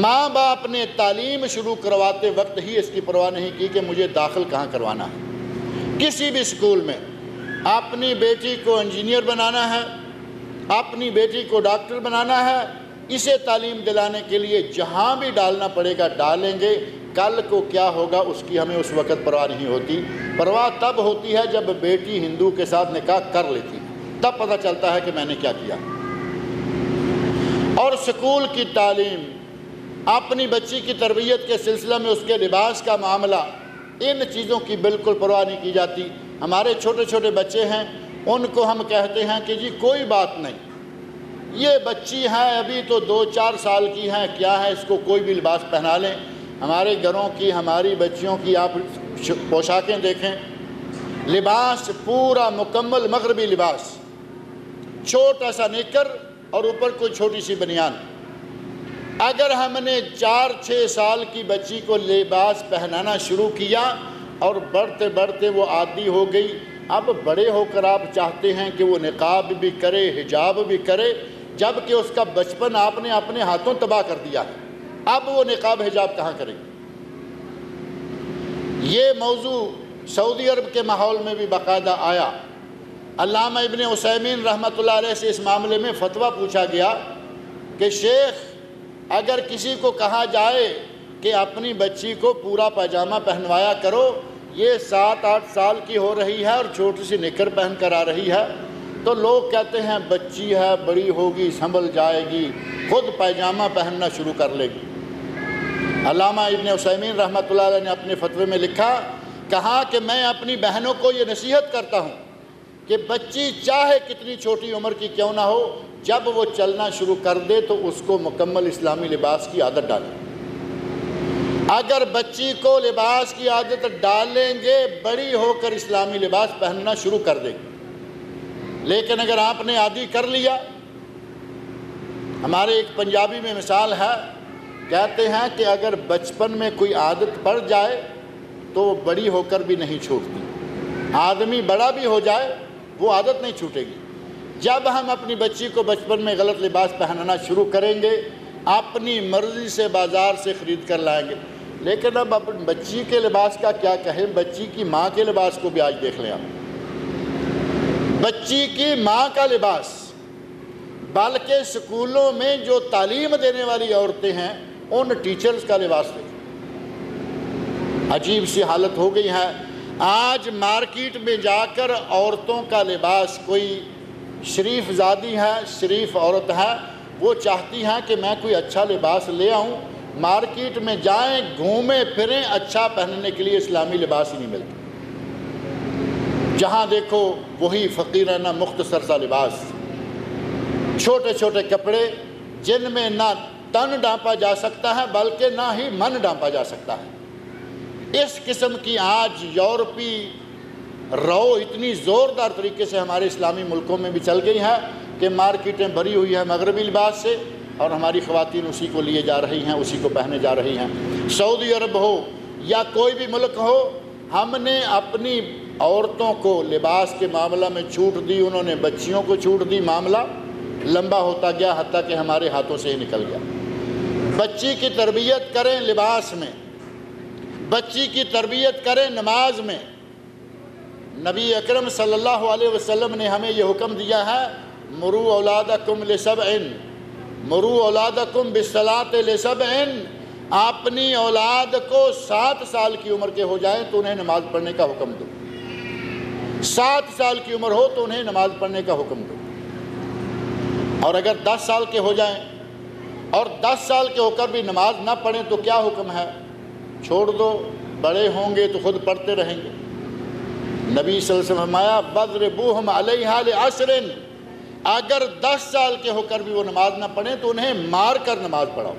S4: ماں باپ نے تعلیم شروع کرواتے وقت ہی اس کی پرواہ نہیں کی کہ مجھے داخل کہاں کروانا ہے۔ کسی بھی اسکول میں اپنی بیٹی کو انجینئر بنانا ہے، اپنی بیٹی کو ڈاکٹر بنانا ہے، اسے تعلیم دلانے کے لیے جہاں بھی ڈالنا پڑے گا ڈالیں گے۔ کل کو کیا ہوگا اس کی ہمیں اس وقت پرواہ نہیں ہوتی، پرواہ تب ہوتی ہے جب بیٹی ہندو کے ساتھ نکاح کر لیتی ہے، تب پتہ چلتا ہے کہ میں نے کیا کیا۔ اور سکول کی تعلیم، اپنی بچی کی تربیت کے سلسلہ میں اس کے لباس کا معاملہ، ان چیزوں کی بالکل پرواہ نہیں کی جاتی۔ ہمارے چھوٹے چھوٹے بچے ہیں، ان کو ہم کہتے ہیں کہ جی کوئی بات نہیں، یہ بچی ہے ابھی تو 2-4 سال کی ہے، کیا ہے اس کو کوئی بھی لباس پہنا لیں۔ ہمارے گھروں کی ہماری بچیوں کی آپ پوشاکیں دیکھیں، لباس پورا مکمل مغربی لباس، چھوٹا سا نیکر اور اوپر کوئی چھوٹی سی بنیان۔ اگر ہم نے 4-6 سال کی بچی کو لباس پہنانا شروع کیا اور بڑھتے بڑھتے وہ عادی ہو گئی، اب بڑے ہو کر آپ چاہتے ہیں کہ وہ نقاب بھی کرے حجاب بھی کرے، جبکہ اس کا بچپن آپ نے اپنے ہاتھوں تباہ کر دیا ہے، اب وہ نقاب حجاب کہاں کرے گی؟ یہ موضوع سعودی عرب کے ماحول میں بھی باقاعدہ آیا۔ علامہ ابن عثیمین رحمۃ اللہ علیہ سے اس معاملے میں فتویٰ پوچھا گیا کہ شیخ اگر کسی کو کہا جائے کہ اپنی بچی کو پورا پاجامہ پہنوایا کرو، یہ 7-8 سال کی ہو رہی ہے اور چھوٹی سی نکر پہن کر آ رہی ہے، تو لوگ کہتے ہیں بچی ہے بڑی ہوگی سنبھل جائے گی، خود پائجامہ پہننا شروع کر لے گی۔ علامہ ابن عثیمین رحمۃ اللہ علیہ نے اپنے فتوے میں کہا کہ میں اپنی بہنوں کو یہ نصیحت کرتا ہوں کہ بچی چاہے کتنی چھوٹی عمر کی کیوں نہ ہو، جب وہ چلنا شروع کر دے تو اس کو مکمل اسلامی لباس کی عادت ڈالیں۔ اگر بچی کو لباس کی عادت ڈالیں گے، بڑی ہو کر اسلامی لباس پہننا شروع کر دے گی۔ لیکن اگر آپ نے عادی کر لیا، ہمارے ایک پنجابی میں مثال ہے، کہتے ہیں کہ اگر بچپن میں کوئی عادت پڑ جائے تو وہ بڑی ہو کر بھی نہیں چھوٹتی، آدمی بڑا بھی ہو جائے وہ عادت نہیں چھوٹے گی۔ جب ہم اپنی بچی کو بچپن میں غلط لباس پہنانا شروع کریں گے، اپنی مرضی سے بازار سے خرید کر لائیں گے۔ لیکن اب اپنی بچی کے لباس کا کیا کہیں، بچی کی ماں کے لباس کو بھی آج دیکھ لیں آپ، بچی کی ماں کا لباس، بلکہ سکولوں میں جو تعلیم دینے والی عورتیں ہیں ان ٹیچرز کا لباس دیکھیں، عجیب سی حالت ہو گئی ہے۔ آج مارکیٹ میں جا کر عورتوں کا لباس، کوئی شریف زادی ہے، شریف عورت ہے، وہ چاہتی ہیں کہ میں کوئی اچھا لباس لے آؤں مارکیٹ میں جائیں، گھومیں پھریں، اچھا پہننے کے لیے اسلامی لباس ہی نہیں ملتا۔ جہاں دیکھو وہی فقیرانہ مختصر سا لباس، چھوٹے چھوٹے کپڑے جن میں نہ تن ڈھانپا جا سکتا ہے بلکہ نہ ہی من ڈھانپا جا سکتا ہے۔ اس قسم کی آج یورپی رو اتنی زوردار طریقے سے ہمارے اسلامی ملکوں میں بھی چل گئی ہے کہ مارکیٹیں بھری ہوئی ہیں مغربی لباس سے، اور ہماری خواتین اسی کو لیے جا رہی ہیں، اسی کو پہنے جا رہی ہیں۔ سعودی عرب ہو یا کوئی بھی ملک ہو، ہم نے اپنی عورتوں کو لباس کے معاملہ میں چھوٹ دی، انہوں نے بچیوں کو چھوٹ دی، معاملہ لمبا ہوتا گیا حتیٰ کہ ہمارے ہاتھوں سے ہی نکل گیا۔ بچی کی تربیت کریں لباس میں، بچی کی تربیت کریں نماز میں۔ نبی اکرم صلی اللہ علیہ وسلم نے ہمیں یہ حکم دیا ہے، مروا اولادکم لسبع، مروا اولادکم بالصلاۃ لسبع، اپنی اولاد کو 7 سال کی عمر کے ہو جائیں تو انہیں نماز پڑھنے کا حکم دو، 7 سال کی عمر ہو تو انہیں نماز پڑھنے کا حکم دو۔ اور اگر 10 سال کے ہو جائیں اور 10 سال کے ہو کر بھی نماز نہ پڑھیں تو کیا حکم ہے؟ چھوڑ دو، بڑے ہوں گے تو خود پڑھتے رہیں گے۔ نبی صلی اللہ علیہ وسلم فرمایا وَاضْرِبُوهُمْ عَلَيْهَا لِعَشْرٍ، اگر 10 سال کے ہو کر بھی وہ نماز نہ پڑھیں تو انہیں مار کر نماز پڑھاؤ۔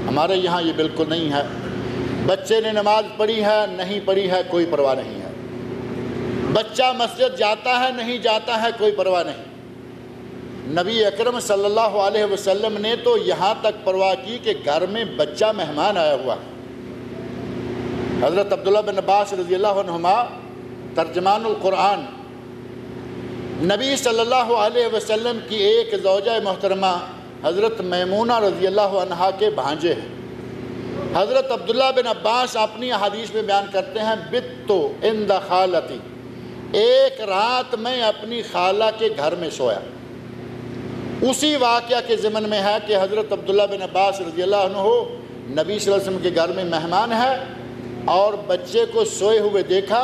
S4: ہمارے یہاں یہ بالکل نہیں ہے، بچے نے نماز پڑھی ہے نہیں پڑھی ہے کوئی پرواہ نہیں ہے، بچہ مسجد جاتا ہے نہیں جاتا ہے کوئی پرواہ نہیں۔ نبی اکرم صلی اللہ علیہ وسلم نے تو یہاں تک پرواہ کی کہ گھر میں بچہ مہمان آیا ہوا ہے۔ حضرت عبداللہ بن عباس رضی اللہ عنہما ترجمان القرآن، نبی صلی اللہ علیہ وسلم کی ایک زوجہ محترمہ حضرت میمونہ رضی اللہ عنہا کے بھانجے ہیں۔ حضرت عبداللہ بن عباس اپنی احادیث میں بیان کرتے ہیں بِتُّ عِنْدَ خالتی، ایک رات میں اپنی خالہ کے گھر میں سویا۔ اسی واقعہ کے ضمن میں ہے کہ حضرت عبداللہ بن عباس رضی اللہ عنہ نبی صلی اللہ علیہ وسلم کے گھر میں مہمان ہے اور بچے کو سوئے ہوئے دیکھا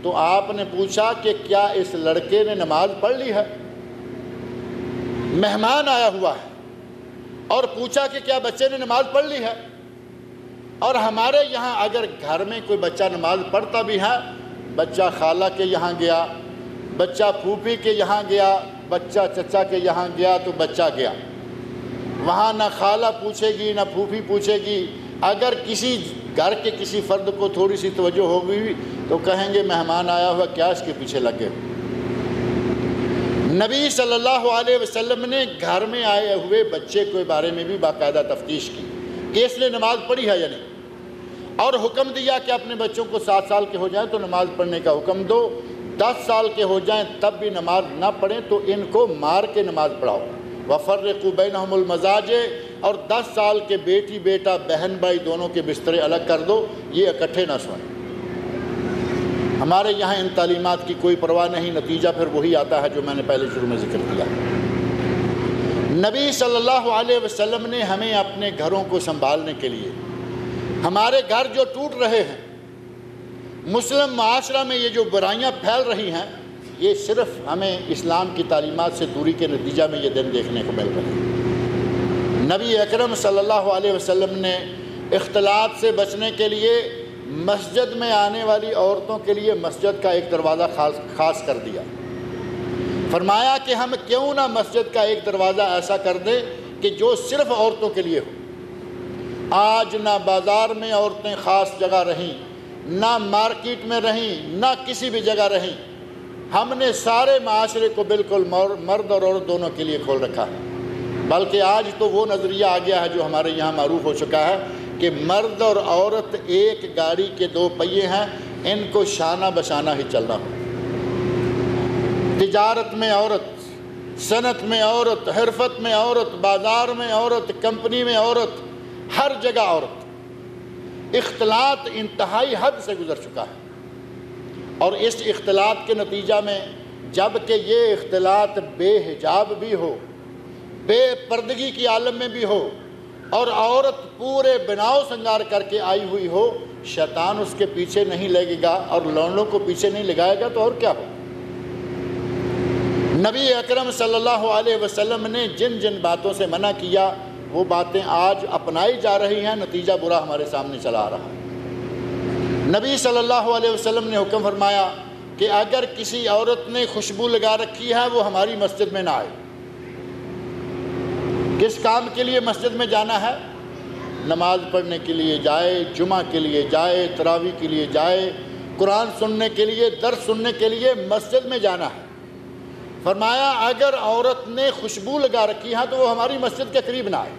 S4: تو آپ نے پوچھا کہ کیا اس لڑکے نے نماز پڑھ لی ہے؟ مہمان آیا ہوا ہے اور پوچھا کہ کیا بچے نے نماز پڑھ لی ہے؟ اور ہمارے یہاں اگر گھر میں کوئی بچہ نماز پڑھتا بھی ہے، بچہ خالہ کے یہاں گیا، بچہ پھوپھی کے یہاں گیا، بچہ چچا کے یہاں گیا تو بچہ گیا، وہاں نہ خالہ پوچھے گی نہ پھوپھی پوچھے گی۔ اگر کسی گھر کے کسی فرد کو تھوڑی سی توجہ ہوگی تو کہیں گے مہمان آیا ہوا کیا اس کے پیچھے لگے۔ نبی صلی اللہ علیہ وسلم نے گھر میں آئے ہوئے بچے کے بارے میں بھی باقاعدہ تفتیش کی کہ اس نے نماز پڑھی ہے یا نہیں، اور حکم دیا کہ اپنے بچوں کو 7 سال کے ہو جائیں تو نماز پڑھنے کا حکم دو، 10 سال کے ہو جائیں تب بھی نماز نہ پڑھیں تو ان کو مار کے نماز پڑھاؤ۔ وَفَرِّقُوا بَيْنَهُمُ الْمَضَاجِعَ، اور 10 سال کے بیٹی بیٹا بہن بھائی دونوں کے بسترے الگ کر دو، یہ اکٹھے نہ سوئیں۔ ہمارے یہاں ان تعلیمات کی کوئی پرواہ نہیں، نتیجہ پھر وہی آتا ہے جو میں نے پہلے شروع میں ذکر کیا۔ نبی صلی اللہ علیہ وسلم نے ہمیں اپنے گھروں کو سنبھالنے کے لیے، ہمارے گھر جو ٹوٹ رہے ہیں، مسلم معاشرہ میں یہ جو برائیاں پھیل رہی ہیں، یہ صرف ہمیں اسلام کی تعلیمات سے دوری کے نتیجہ میں یہ دن دیکھنے کو مل رہے ہیں۔ نبی اکرم صلی اللہ علیہ وسلم نے اختلاط سے بچنے کے لیے مسجد میں آنے والی عورتوں کے لیے مسجد کا ایک دروازہ خاص کر دیا۔ فرمایا کہ ہم کیوں نہ مسجد کا ایک دروازہ ایسا کر دیں کہ جو صرف عورتوں کے لیے ہو۔ آج نہ بازار میں عورتیں خاص جگہ رہیں، نہ مارکیٹ میں رہیں، نہ کسی بھی جگہ رہیں، ہم نے سارے معاشرے کو بالکل مرد اور عورت دونوں کے لیے کھول رکھا ہے۔ بلکہ آج تو وہ نظریہ آ گیا ہے جو ہمارے یہاں معروف ہو چکا ہے کہ مرد اور عورت ایک گاڑی کے 2 پہیے ہیں، ان کو شانہ بشانہ ہی چلنا ہو۔ تجارت میں عورت، صنعت میں عورت، حرفت میں عورت، بازار میں عورت، کمپنی میں عورت، ہر جگہ عورت۔ اختلاط انتہائی حد سے گزر چکا ہے، اور اس اختلاط کے نتیجہ میں جب کہ یہ اختلاط بے حجاب بھی ہو، بے پردگی کی عالم میں بھی ہو، اور عورت پورے بناؤ سنگار کر کے آئی ہوئی ہو، شیطان اس کے پیچھے نہیں لگے گا اور لونڈوں کو پیچھے نہیں لگائے گا تو اور کیا ہو۔ نبی اکرم صلی اللہ علیہ وسلم نے جن جن باتوں سے منع کیا وہ باتیں آج اپنائی جا رہی ہیں، نتیجہ برا ہمارے سامنے چلا آ رہا ہے۔ نبی صلی اللہ علیہ وسلم نے حکم فرمایا کہ اگر کسی عورت نے خوشبو لگا رکھی ہے وہ ہماری مسجد میں نہ آئے۔ کس کام کے لیے مسجد میں جانا ہے؟ نماز پڑھنے کے لیے جائے، جمعہ کے لیے جائے، تراویح کے لیے جائے، قرآن سننے کے لیے، درس سننے کے لیے مسجد میں جانا ہے۔ فرمایا اگر عورت نے خوشبو لگا رکھی ہے تو وہ ہماری مسجد کے قریب نہ آئے۔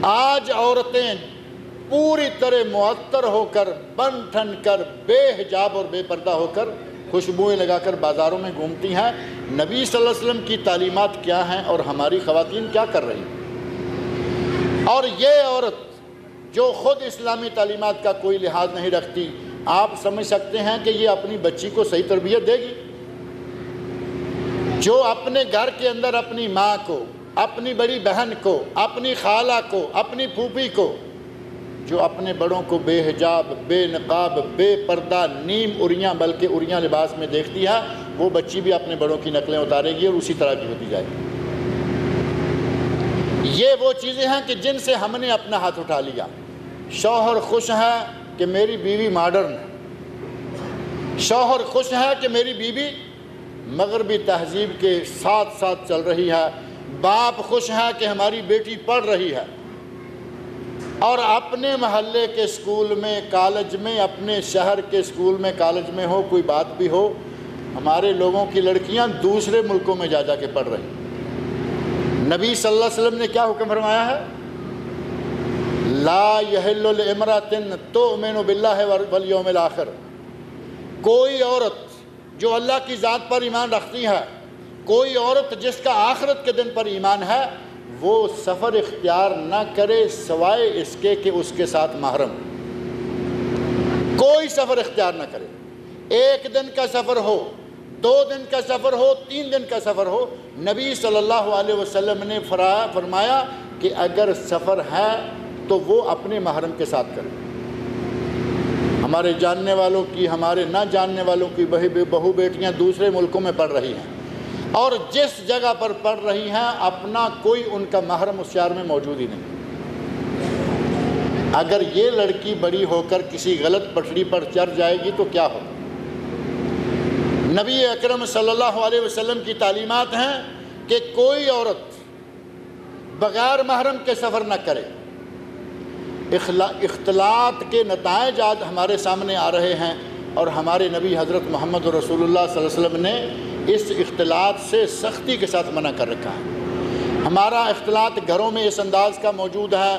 S4: آج عورتیں پوری طرح معطر ہو کر، بن ٹھن کر، بے حجاب اور بے پردہ ہو کر، خوشبوئیں لگا کر بازاروں میں گھومتی ہیں۔ نبی صلی اللہ علیہ وسلم کی تعلیمات کیا ہیں اور ہماری خواتین کیا کر رہی ہیں؟ اور یہ عورت جو خود اسلامی تعلیمات کا کوئی لحاظ نہیں رکھتی، آپ سمجھ سکتے ہیں کہ یہ اپنی بچی کو صحیح تربیت دے گی؟ جو اپنے گھر کے اندر اپنی ماں کو، اپنی بڑی بہن کو، اپنی خالہ کو، اپنی پھوپھی کو، جو اپنے بڑوں کو بے حجاب، بے نقاب، بے پردہ، نیم اریاں بلکہ اریاں لباس میں دیکھتی ہے، وہ بچی بھی اپنے بڑوں کی نقلیں اتارے گی اور اسی طرح کی ہوتی جائے گی۔ یہ وہ چیزیں ہیں کہ جن سے ہم نے اپنا ہاتھ اٹھا لیا۔ شوہر خوش ہے کہ میری بیوی ماڈرن ہے، شوہر خوش ہے کہ میری بیوی مغربی تہذیب کے ساتھ ساتھ چل رہی ہے، باپ خوش ہے کہ ہماری بیٹی پڑھ رہی ہے، اور اپنے محلے کے سکول میں، کالج میں، اپنے شہر کے سکول میں، کالج میں ہو کوئی بات بھی ہو، ہمارے لوگوں کی لڑکیاں دوسرے ملکوں میں جا جا کے پڑھ رہی ہیں۔ نبی صلی اللہ علیہ وسلم نے کیا حکم فرمایا ہے؟ لا یحل لامرأۃ تؤمن باللہ والیوم الآخر، کوئی عورت جو اللہ کی ذات پر ایمان رکھتی ہے، کوئی عورت جس کا آخرت کے دن پر ایمان ہے، وہ سفر اختیار نہ کرے سوائے اس کے کہ اس کے ساتھ محرم۔ کوئی سفر اختیار نہ کرے، 1 دن کا سفر ہو، 2 دن کا سفر ہو، 3 دن کا سفر ہو۔ نبی صلی اللہ علیہ وسلم نے فرمایا کہ اگر سفر ہے تو وہ اپنے محرم کے ساتھ کرے۔ ہمارے جاننے والوں کی، ہمارے نہ جاننے والوں کی بہو بیٹیاں دوسرے ملکوں میں پڑھ رہی ہیں، اور جس جگہ پر پڑھ رہی ہیں اپنا کوئی ان کا محرم اس شہر میں موجود ہی نہیں۔ اگر یہ لڑکی بڑی ہو کر کسی غلط پٹڑی پر چڑھ جائے گی تو کیا ہوگا؟ نبی اکرم صلی اللہ علیہ وسلم کی تعلیمات ہیں کہ کوئی عورت بغیر محرم کے سفر نہ کرے۔ اختلاط کے نتائج آج ہمارے سامنے آ رہے ہیں، اور ہمارے نبی حضرت محمد رسول اللہ صلی اللہ علیہ وسلم نے اس اختلاط سے سختی کے ساتھ منع کر رکھا ہے۔ ہمارا اختلاط گھروں میں اس انداز کا موجود ہے،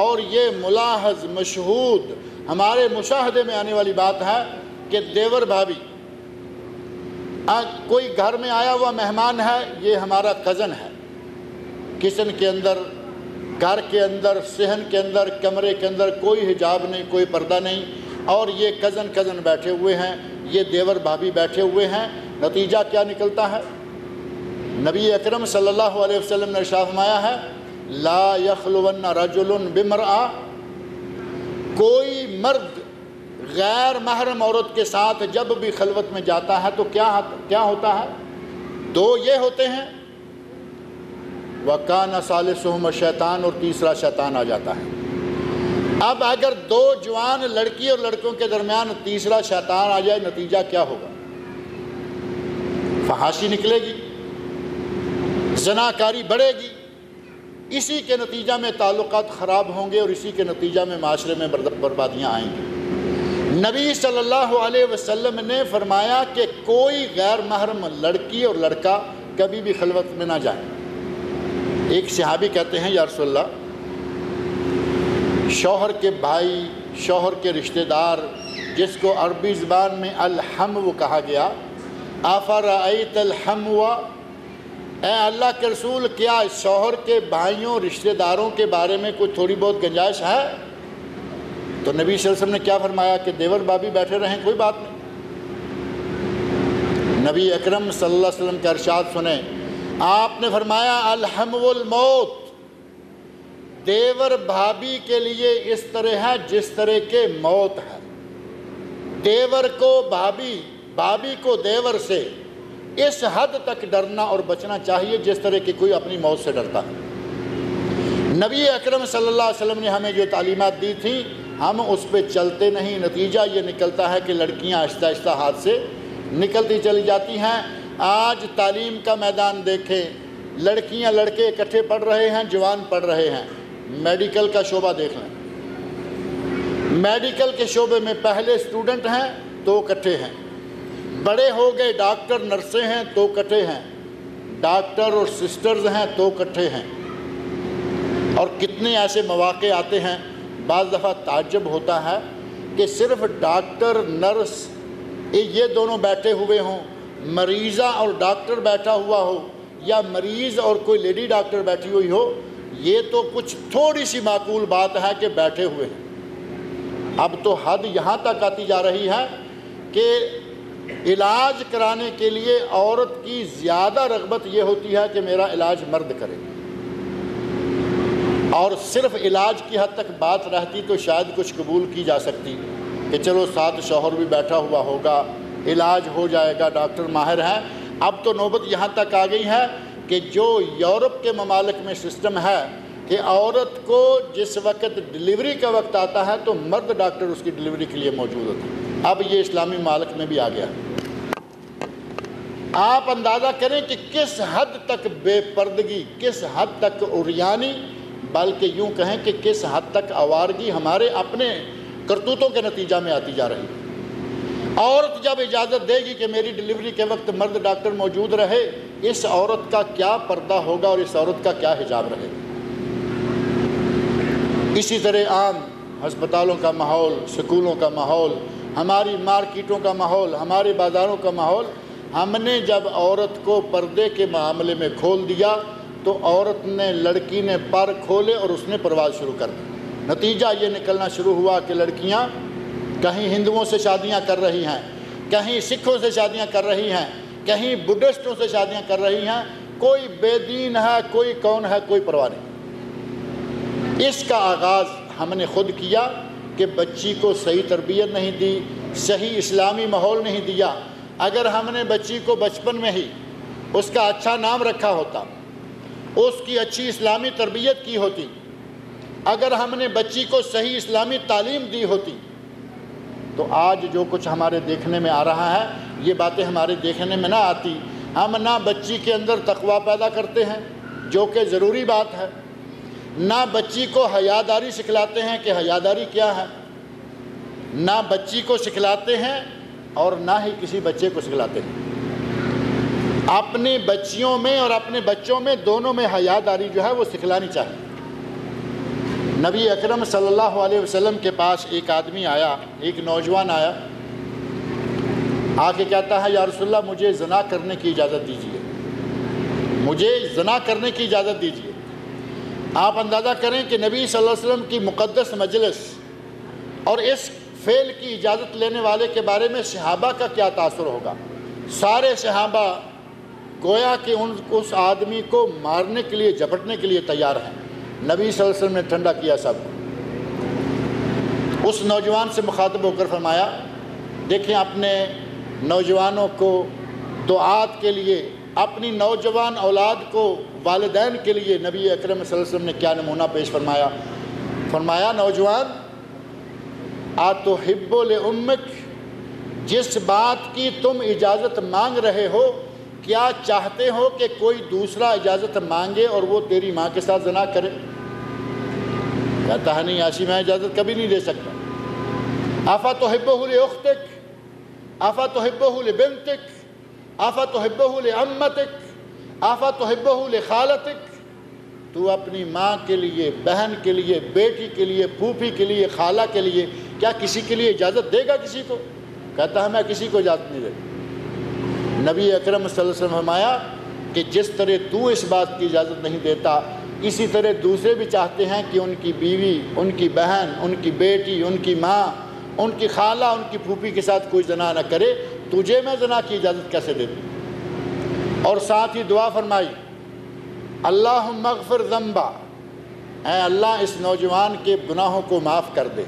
S4: اور یہ ملاحظ، مشہود، ہمارے مشاہدے میں آنے والی بات ہے کہ دیور بھابی، کوئی گھر میں آیا ہوا مہمان ہے، یہ ہمارا کزن ہے، کچن کے اندر، گھر کے اندر، صحن کے اندر، کمرے کے اندر کوئی حجاب نہیں، کوئی پردہ نہیں، اور یہ کزن بیٹھے ہوئے ہیں، یہ دیور بھابی بیٹھے ہوئے ہیں۔ نتیجہ کیا نکلتا ہے؟ نبی اکرم صلی اللہ علیہ وسلم نے ارشاد فرمایا ہے لا یخلون رجل بامرأة، کوئی مرد غیر محرم عورت کے ساتھ جب بھی خلوت میں جاتا ہے تو کیا ہوتا ہے؟ 2 یہ ہوتے ہیں، وَكَانَ ثَالِثُهُمَ الشَّيْطَانُ، اور تیسرا شیطان آ جاتا ہے۔ اب اگر 2 جوان لڑکی اور لڑکوں کے درمیان تیسرا شیطان آ جائے، نتیجہ کیا ہوگا؟ فحاشی نکلے گی، زناکاری بڑھے گی، اسی کے نتیجہ میں تعلقات خراب ہوں گے، اور اسی کے نتیجہ میں معاشرے میں بربادیاں آئیں گی۔ نبی صلی اللہ علیہ وسلم نے فرمایا کہ کوئی غیر محرم لڑکی اور لڑکا کبھی بھی خلوت میں نہ جائیں۔ ایک صحابی کہتے ہیں یا رسول اللہ، شوہر کے بھائی، شوہر کے رشتہ دار، جس کو عربی زبان میں الحمو کہا گیا، افرأیت الحمو، اے اللہ کے رسول کیا شوہر کے بھائیوں، رشتہ داروں کے بارے میں کوئی تھوڑی بہت گنجائش ہے؟ تو نبی صلی اللہ علیہ وسلم نے کیا فرمایا کہ دیور بھابی بیٹھے رہیں، کوئی بات نہیں۔ نبی اکرم صلی اللہ علیہ وسلم کا ارشاد سنیں، آپ نے فرمایا الحمو الموت، دیور بھابی کے لیے اس طرح ہے جس طرح کے موت ہے۔ دیور کو بھابی، بھابی کو دیور سے اس حد تک ڈرنا اور بچنا چاہیے جس طرح کہ کوئی اپنی موت سے ڈرتا ہے۔ نبی اکرم صلی اللہ علیہ وسلم نے ہمیں جو تعلیمات دی تھیں ہم اس پہ چلتے نہیں، نتیجہ یہ نکلتا ہے کہ لڑکیاں آہستہ آہستہ ہاتھ سے نکلتی چلی جاتی ہیں۔ آج تعلیم کا میدان دیکھیں، لڑکیاں لڑکے اکٹھے پڑھ رہے ہیں، جوان پڑھ رہے ہیں۔ میڈیکل کا شعبہ دیکھ لیں، میڈیکل کے شعبے میں پہلے اسٹوڈنٹ ہیں تو اکٹھے ہیں، بڑے ہو گئے ڈاکٹر نرسیں ہیں تو اکٹھے ہیں، ڈاکٹر اور سسٹرز ہیں تو اکٹھے ہیں۔ اور کتنے ایسے مواقع آتے ہیں، بعض دفعہ تعجب ہوتا ہے کہ صرف ڈاکٹر نرس یہ دونوں بیٹھے ہوئے ہوں، مریضہ اور ڈاکٹر بیٹھا ہوا ہو، یا مریض اور کوئی لیڈی ڈاکٹر بیٹھی ہوئی ہو، یہ تو کچھ تھوڑی سی معقول بات ہے کہ بیٹھے ہوئے ہیں۔ اب تو حد یہاں تک آتی جا رہی ہے کہ علاج کرانے کے لیے عورت کی زیادہ رغبت یہ ہوتی ہے کہ میرا علاج مرد کرے، اور صرف علاج کی حد تک بات رہتی تو شاید کچھ قبول کی جا سکتی کہ چلو ساتھ شوہر بھی بیٹھا ہوا ہوگا، علاج ہو جائے گا، ڈاکٹر ماہر ہیں۔ اب تو نوبت یہاں تک آ گئی ہے کہ جو یورپ کے ممالک میں سسٹم ہے کہ عورت کو جس وقت ڈلیوری کا وقت آتا ہے تو مرد ڈاکٹر اس کی ڈلیوری کے لیے موجود ہوتے ہیں، اب یہ اسلامی ممالک میں بھی آ گیا۔ آپ اندازہ کریں کہ کس حد تک بے پردگی، کس حد تک عریانی، بلکہ یوں کہیں کہ کس حد تک آوارگی ہمارے اپنے کرتوتوں کے نتیجہ میں آتی جا رہی ہے۔ عورت جب اجازت دے گی کہ میری ڈلیوری کے وقت مرد ڈاکٹر موجود رہے، اس عورت کا کیا پردہ ہوگا اور اس عورت کا کیا حجاب رہے گا۔ اسی طرح عام ہسپتالوں کا ماحول، سکولوں کا ماحول، ہماری مارکیٹوں کا ماحول، ہمارے بازاروں کا ماحول، ہم نے جب عورت کو پردے کے معاملے میں کھول دیا تو عورت نے، لڑکی نے پر کھولے اور اس نے پرواز شروع کر دی۔ نتیجہ یہ نکلنا شروع ہوا کہ لڑکیاں کہیں ہندوؤں سے شادیاں کر رہی ہیں، کہیں سکھوں سے شادیاں کر رہی ہیں، کہیں بدھسٹوں سے شادیاں کر رہی ہیں، کوئی بے دین ہے، کوئی کون ہے، کوئی پرواہ نہیں۔ اس کا آغاز ہم نے خود کیا کہ بچی کو صحیح تربیت نہیں دی، صحیح اسلامی ماحول نہیں دیا۔ اگر ہم نے بچی کو بچپن میں ہی اس کا اچھا نام رکھا ہوتا، اس کی اچھی اسلامی تربیت کی ہوتی، اگر ہم نے بچی کو صحیح اسلامی تعلیم دی ہوتی، تو آج جو کچھ ہمارے دیکھنے میں آ رہا ہے یہ باتیں ہمارے دیکھنے میں نہ آتی۔ ہم نہ بچی کے اندر تقویٰ پیدا کرتے ہیں جو کہ ضروری بات ہے، نہ بچی کو حیاداری سکھلاتے ہیں کہ حیاداری کیا ہے، نہ بچی کو سکھلاتے ہیں اور نہ ہی کسی بچے کو سکھلاتے ہیں۔ اپنی بچیوں میں اور اپنے بچوں میں دونوں میں حیاداری جو ہے وہ سکھلانی چاہیے۔ نبی اکرم صلی اللہ علیہ وسلم کے پاس ایک آدمی آیا، ایک نوجوان آیا، آ کے کہتا ہے یا رسول اللہ مجھے زنا کرنے کی اجازت دیجیے، مجھے زنا کرنے کی اجازت دیجیے۔ آپ اندازہ کریں کہ نبی صلی اللہ علیہ وسلم کی مقدس مجلس اور اس فعل کی اجازت لینے والے کے بارے میں صحابہ کا کیا تاثر ہوگا۔ سارے صحابہ گویا کہ اس آدمی کو مارنے کے لیے، جھپٹنے کے لیے تیار ہیں۔ نبی صلی اللہ علیہ وسلم نے ٹھنڈا کیا سب کو، اس نوجوان سے مخاطب ہو کر فرمایا دیکھیں اپنے نوجوانوں کو دعات کے لیے، اپنی نوجوان اولاد کو، والدین کے لیے نبی اکرم صلی اللہ علیہ وسلم نے کیا نمونہ پیش فرمایا۔ فرمایا نوجوان آتحب لأمک، جس بات کی تم اجازت مانگ رہے ہو کیا چاہتے ہو کہ کوئی دوسرا اجازت مانگے اور وہ تیری ماں کے ساتھ زنا کرے؟ کہتا ہے نہیں ایسی میں اجازت کبھی نہیں دے سکتا۔ افتحبہ لأختک، افتحبہ لبنتک، افتحبہ لعمتک، افتحبہ لخالتک، تو اپنی ماں کے لیے، بہن کے لیے، بیٹی کے لیے، پھوپھی کے لیے، خالہ کے لیے کیا کسی کے لیے اجازت دے گا کسی کو؟ کہتا ہے میں کسی کو اجازت نہیں دے۔ نبی اکرم صلی اللہ علیہ وسلم فرمایا کہ جس طرح تو اس بات کی اجازت نہیں دیتا، اسی طرح دوسرے بھی چاہتے ہیں کہ ان کی بیوی، ان کی بہن، ان کی بیٹی، ان کی ماں، ان کی خالہ، ان کی پھوپھی کے ساتھ کوئی زنا نہ کرے، تجھے میں زنا کی اجازت کیسے دے دوں؟ اور ساتھ ہی دعا فرمائی اللہم اغفر ذنبا، اے اللہ اس نوجوان کے گناہوں کو معاف کر دے۔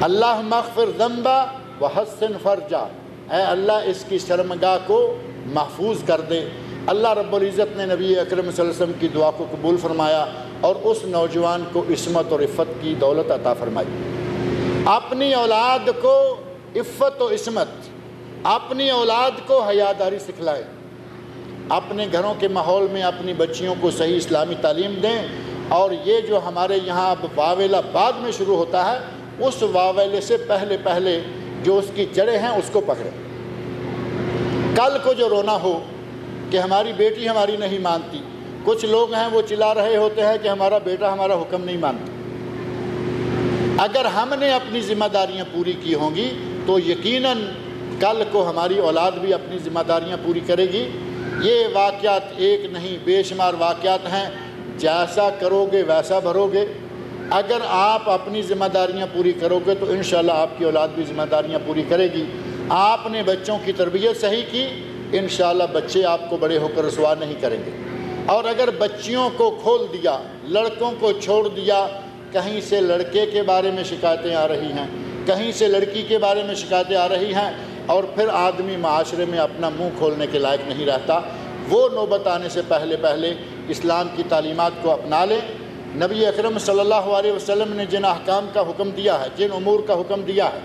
S4: اللہم اغفر ذنبا وحسن فرجا، اے اللہ اس کی شرمگاہ کو محفوظ کر دے۔ اللہ رب العزت نے نبی اکرم صلی اللہ علیہ وسلم کی دعا کو قبول فرمایا اور اس نوجوان کو عصمت اور عفت کی دولت عطا فرمائی۔ اپنی اولاد کو عفت و عصمت، اپنی اولاد کو حیاداری سکھلائے، اپنے گھروں کے ماحول میں اپنی بچیوں کو صحیح اسلامی تعلیم دیں، اور یہ جو ہمارے یہاں اب واویلا بعد میں شروع ہوتا ہے، اس واویلے سے پہلے جو اس کی جڑیں ہیں اس کو پکڑیں۔ کل کو جو رونا ہو کہ ہماری بیٹی ہماری نہیں مانتی، کچھ لوگ ہیں وہ چلا رہے ہوتے ہیں کہ ہمارا بیٹا ہمارا حکم نہیں مانتا۔ اگر ہم نے اپنی ذمہ داریاں پوری کی ہوں گی تو یقیناً کل کو ہماری اولاد بھی اپنی ذمہ داریاں پوری کرے گی۔ یہ واقعات ایک نہیں بے شمار واقعات ہیں، جیسا کرو گے ویسا بھرو گے۔ اگر آپ اپنی ذمہ داریاں پوری کرو گے تو انشاءاللہ آپ کی اولاد بھی ذمہ داریاں پوری کرے گی۔ آپ نے بچوں کی تربیت صحیح کی، انشاءاللہ بچے آپ کو بڑے ہو کر رسوا نہیں کریں گے۔ اور اگر بچیوں کو کھول دیا، لڑکوں کو چھوڑ دیا، کہیں سے لڑکے کے بارے میں شکایتیں آ رہی ہیں، کہیں سے لڑکی کے بارے میں شکایتیں آ رہی ہیں، اور پھر آدمی معاشرے میں اپنا منہ کھولنے کے لائق نہیں رہتا۔ وہ نوبت آنے سے پہلے اسلام کی تعلیمات کو اپنا لیں۔ نبی اکرم صلی اللہ علیہ وسلم نے جن احکام کا حکم دیا ہے، جن امور کا حکم دیا ہے،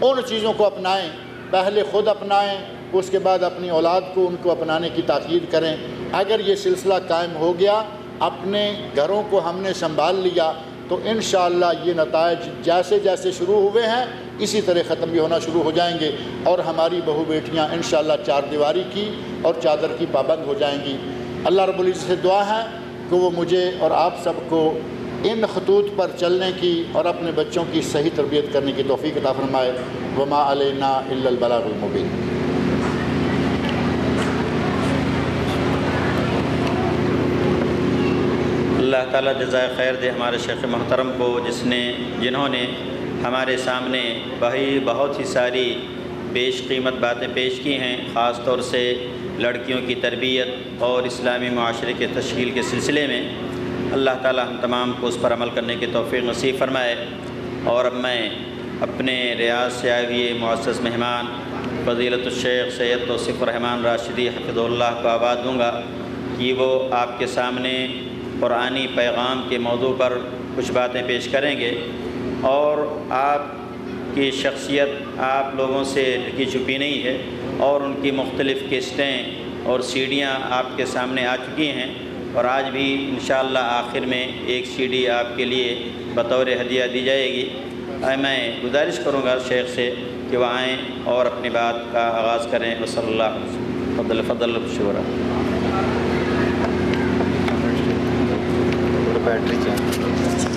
S4: ان چیزوں کو اپنائیں، پہلے خود اپنائیں، اس کے بعد اپنی اولاد کو ان کو اپنانے کی تاکید کریں۔ اگر یہ سلسلہ قائم ہو گیا، اپنے گھروں کو ہم نے سنبھال لیا، تو انشاءاللہ یہ نتائج جیسے جیسے شروع ہوئے ہیں اسی طرح ختم بھی ہونا شروع ہو جائیں گے، اور ہماری بہو بیٹیاں انشاءاللہ چار دیواری کی اور چادر کی پابند ہو جائیں گی۔ اللہ رب العزت سے دعا ہے کہ وہ مجھے اور آپ سب کو ان خطوط پر چلنے کی اور اپنے بچوں کی صحیح تربیت کرنے کی توفیق عطا فرمائے۔ وما علینا الا البلاغ المبین۔
S2: اللہ تعالیٰ جزائے خیر دے ہمارے شیخ محترم کو، جنہوں نے ہمارے سامنے بہت ہی ساری بیش قیمت باتیں پیش کی ہیں، خاص طور سے لڑکیوں کی تربیت اور اسلامی معاشرے کے تشکیل کے سلسلے میں۔ اللہ تعالیٰ ہم تمام کو اس پر عمل کرنے کی توفیق نصیب فرمائے۔ اور اب میں اپنے ریاض سے آئے ہوئے معزز مہمان فضیلت الشیخ سید توصیف الرحمن راشدی حفظہ اللہ کو آواز دوں گا کہ وہ آپ کے سامنے قرآنی پیغام کے موضوع پر کچھ باتیں پیش کریں گے، اور آپ کی شخصیت آپ لوگوں سے ڈھکی چھپی نہیں ہے، اور ان کی مختلف قسطیں اور سیڑیاں آپ کے سامنے آ چکی ہیں، اور آج بھی انشاءاللہ آخر میں ایک سیڑھی آپ کے لیے بطور ہدیہ دی جائے گی۔ میں گزارش کروں گا شیخ سے کہ وہ آئیں اور اپنی بات کا آغاز کریں۔ وصلی اللہ فضل شکر۔
S3: بیٹری چاہیے۔